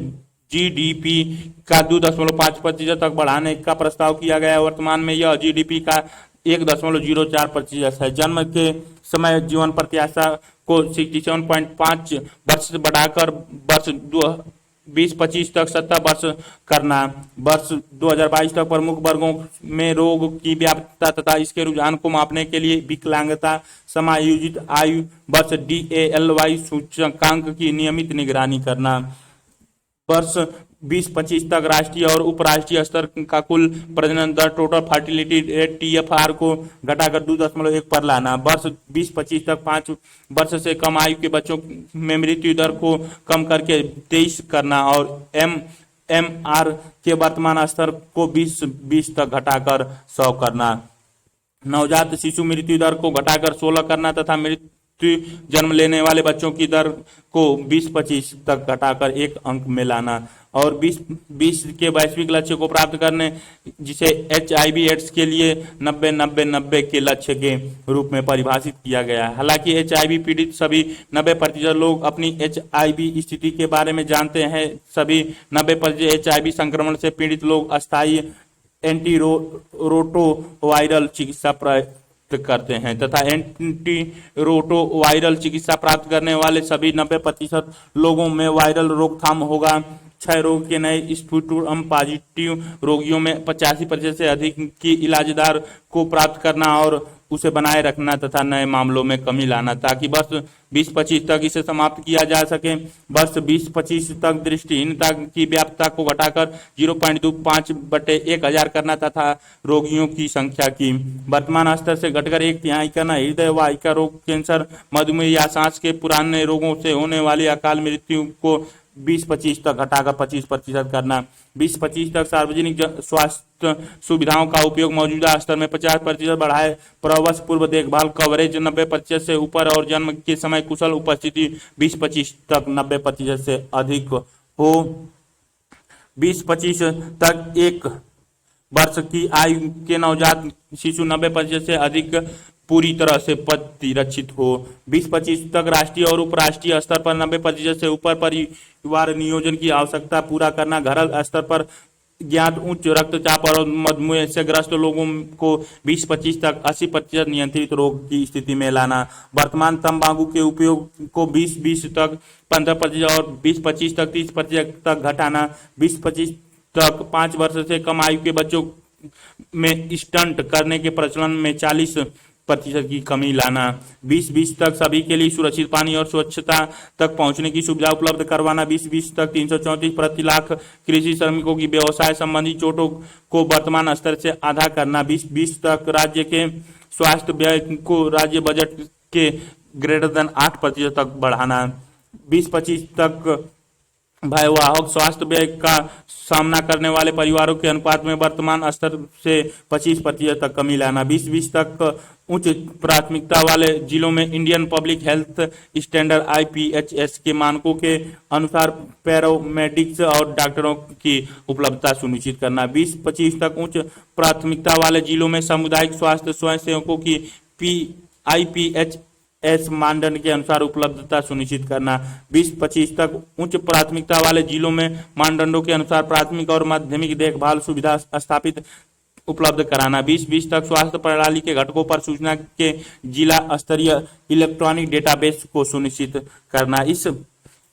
जीडीपी का 2.5% तक बढ़ाने का प्रस्ताव किया गया है। वर्तमान में यह जीडीपी का 1.04% है। जन्म के समय जीवन प्रत्याशा को 67.5 वर्ष से बढ़ाकर वर्ष 2025 तक 70 वर्ष करना। वर्ष 2022 तक प्रमुख वर्गों में रोग की व्यापकता तथा इसके रुझान को मापने के लिए विकलांगता समायोजित आयु वर्ष DALY सूचकांक की नियमित निगरानी करना। वर्ष 2025 तक राष्ट्रीय और उपराष्ट्रीय स्तर का कुल प्रजनन दर टोटल फर्टिलिटी रेट TFR को घटाकर 2.1 पर लाना। वर्ष 2025 तक 5 वर्ष से कम आयु के बच्चों में मृत्यु दर को कम करके 23 करना और MMR के वर्तमान स्तर को 2020 तक घटाकर 100 करना। नवजात शिशु मृत्यु दर को घटाकर 16 करना तथा मृत्यु जन्म लेने वाले बच्चों की दर को 2025 तक घटाकर 1 अंक में लाना और 2020 के वैश्विक लक्ष्य को प्राप्त करने जिसे HIV एड्स के लिए 90-90-90 के लक्ष्य के रूप में परिभाषित किया गया है। हालांकि HIV पीड़ित सभी 90% लोग अपनी HIV स्थिति के बारे में जानते हैं। सभी 90% HIV संक्रमण से पीड़ित लोग अस्थायी एंटीरोटोवायरल चिकित्सा प्राप्त करते हैं तथा एंटीरोटोवायरल चिकित्सा प्राप्त करने वाले सभी 90% लोगों में वायरल रोकथाम होगा। क्षय रोग के नए स्पुटम पॉजिटिव रोगियों में 85% से अधिक की इलाजदार को प्राप्त करना और उसे बनाए रखना तथा नए मामलों में कमी लाना ताकि वर्ष 2025 तक इसे समाप्त किया जा सके। वर्ष 2025 तक दृष्टिहीनता की व्यापकता को घटाकर 0.25/1000 करना तथा रोगियों की संख्या की वर्तमान स्तर से घटकर 1/3 करना। हृदय वाहिका रोग, कैंसर, मधुमेह या सांस के पुराने रोगों से होने वाली अकाल मृत्यु को 2025 तक घटाकर 25% करना। 2025 तक सार्वजनिक स्वास्थ्य सुविधाओं का उपयोग मौजूदा स्तर में 50% बढ़ाए। प्रसव पूर्व देखभाल कवरेज 90% से ऊपर और जन्म के समय कुशल उपस्थिति 2025 तक 90% से अधिक हो। 2025 तक 1 वर्ष की आयु के नवजात शिशु 90% से अधिक पूरी तरह से प्रतिरक्षित हो। 2025 तक राष्ट्रीय और उपराष्ट्रीय स्तर पर 90% से ऊपर परिवार नियोजन की आवश्यकता पूरा करना। घर स्तर पर ज्ञात उच्च रक्तचाप और मधुमेह से ग्रस्त लोगों को 2025 तक 80% नियंत्रित रोग की स्थिति में लाना। वर्तमान तंबाकू के उपयोग को 2020 तक 15% और 2025 तक 30% तक घटाना। 2025 तक 5 वर्ष से कम आयु के बच्चों में स्टंट करने के प्रचलन में 40% की कमी लाना। 2020 तक सभी के लिए सुरक्षित पानी और स्वच्छता तक पहुंचने की सुविधा उपलब्ध करवाना। 2020 तक 334 प्रति लाख कृषि श्रमिकों की व्यवसाय संबंधी चोटों को वर्तमान स्तर से आधा करना। 2020 तक राज्य के स्वास्थ्य व्यय को राज्य बजट के >8% तक बढ़ाना। 2025 तक भयावह स्वास्थ्य व्यय का सामना करने वाले परिवारों के अनुपात में वर्तमान स्तर से 25% तक कमी लाना। 2020 तक उच्च प्राथमिकता वाले जिलों में Indian public health standard IPHS के मानकों के अनुसार पैरामेडिक्स और डॉक्टरों की उपलब्धता सुनिश्चित करना। 2025 तक उच्च प्राथमिकता वाले जिलों में सामुदायिक स्वास्थ्य स्वयंसेवकों की IPHS मानदंड के अनुसार उपलब्धता सुनिश्चित करना। 2025 तक उच्च प्राथमिकता वाले जिलों में मानदंडों के अनुसार प्राथमिक और माध्यमिक देखभाल सुविधा स्थापित उपलब्ध कराना। 2020 तक स्वास्थ्य प्रणाली के घटकों पर सूचना के जिला स्तरीय इलेक्ट्रॉनिक डेटाबेस को सुनिश्चित करना। इस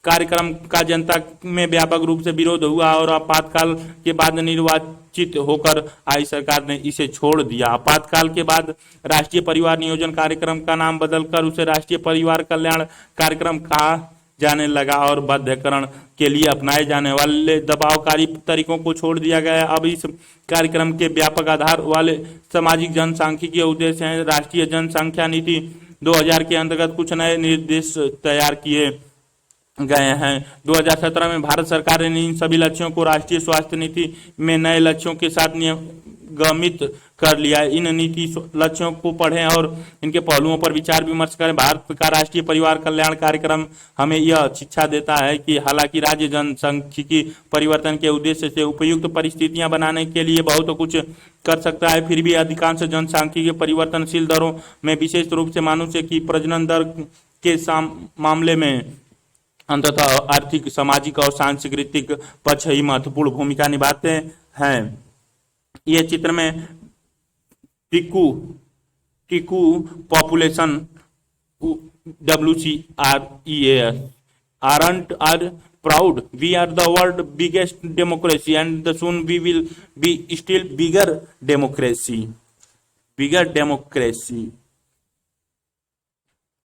कार्यक्रम का जनता में व्यापक रूप से विरोध हुआ और आपातकाल के बाद निर्वाचित होकर आई सरकार ने इसे छोड़ दिया। आपातकाल के बाद राष्ट्रीय परिवार नियोजन कार्यक्रम का नाम बदलकर उसे राष्ट्रीय परिवार कल्याण कार्यक्रम कहा जाने लगा और बाध्यकरण के लिए अपनाए जाने वाले दबावकारी तरीकों को छोड़ दिया गया। अब इस कार्यक्रम के व्यापक आधार वाले सामाजिक जनसांख्यिकीय उद्देश्य हैं। राष्ट्रीय जनसंख्या नीति 2000 के अंतर्गत कुछ नए निर्देश तैयार किए गए हैं। 2017 में भारत सरकार ने इन सभी लक्ष्यों को राष्ट्रीय स्वास्थ्य नीति में नए लक्ष्यों के साथ निगमित कर लिया। इन नीति लक्ष्यों को पढ़ें और इनके पहलुओं पर विचार विमर्श करें। भारत का राष्ट्रीय परिवार कल्याण कार्यक्रम हमें यह शिक्षा देता है कि हालांकि राज्य जनसांख्यिकी परिवर्तन के उद्देश्य से उपयुक्त परिस्थितियां बनाने के लिए बहुत कुछ कर सकता है, फिर भी अधिकांश जनसांख्यिकीय परिवर्तनशील दरों में विशेष रूप से मनुष्य की प्रजनन दर के मामले में अंततः आर्थिक, सामाजिक और सांस्कृतिक पक्ष ही महत्वपूर्ण भूमिका निभाते हैं। ये चित्र में टिकू टिकू population WCREAS aren't are proud. We are the world biggest democracy and soon we will be still bigger democracy. Bigger democracy.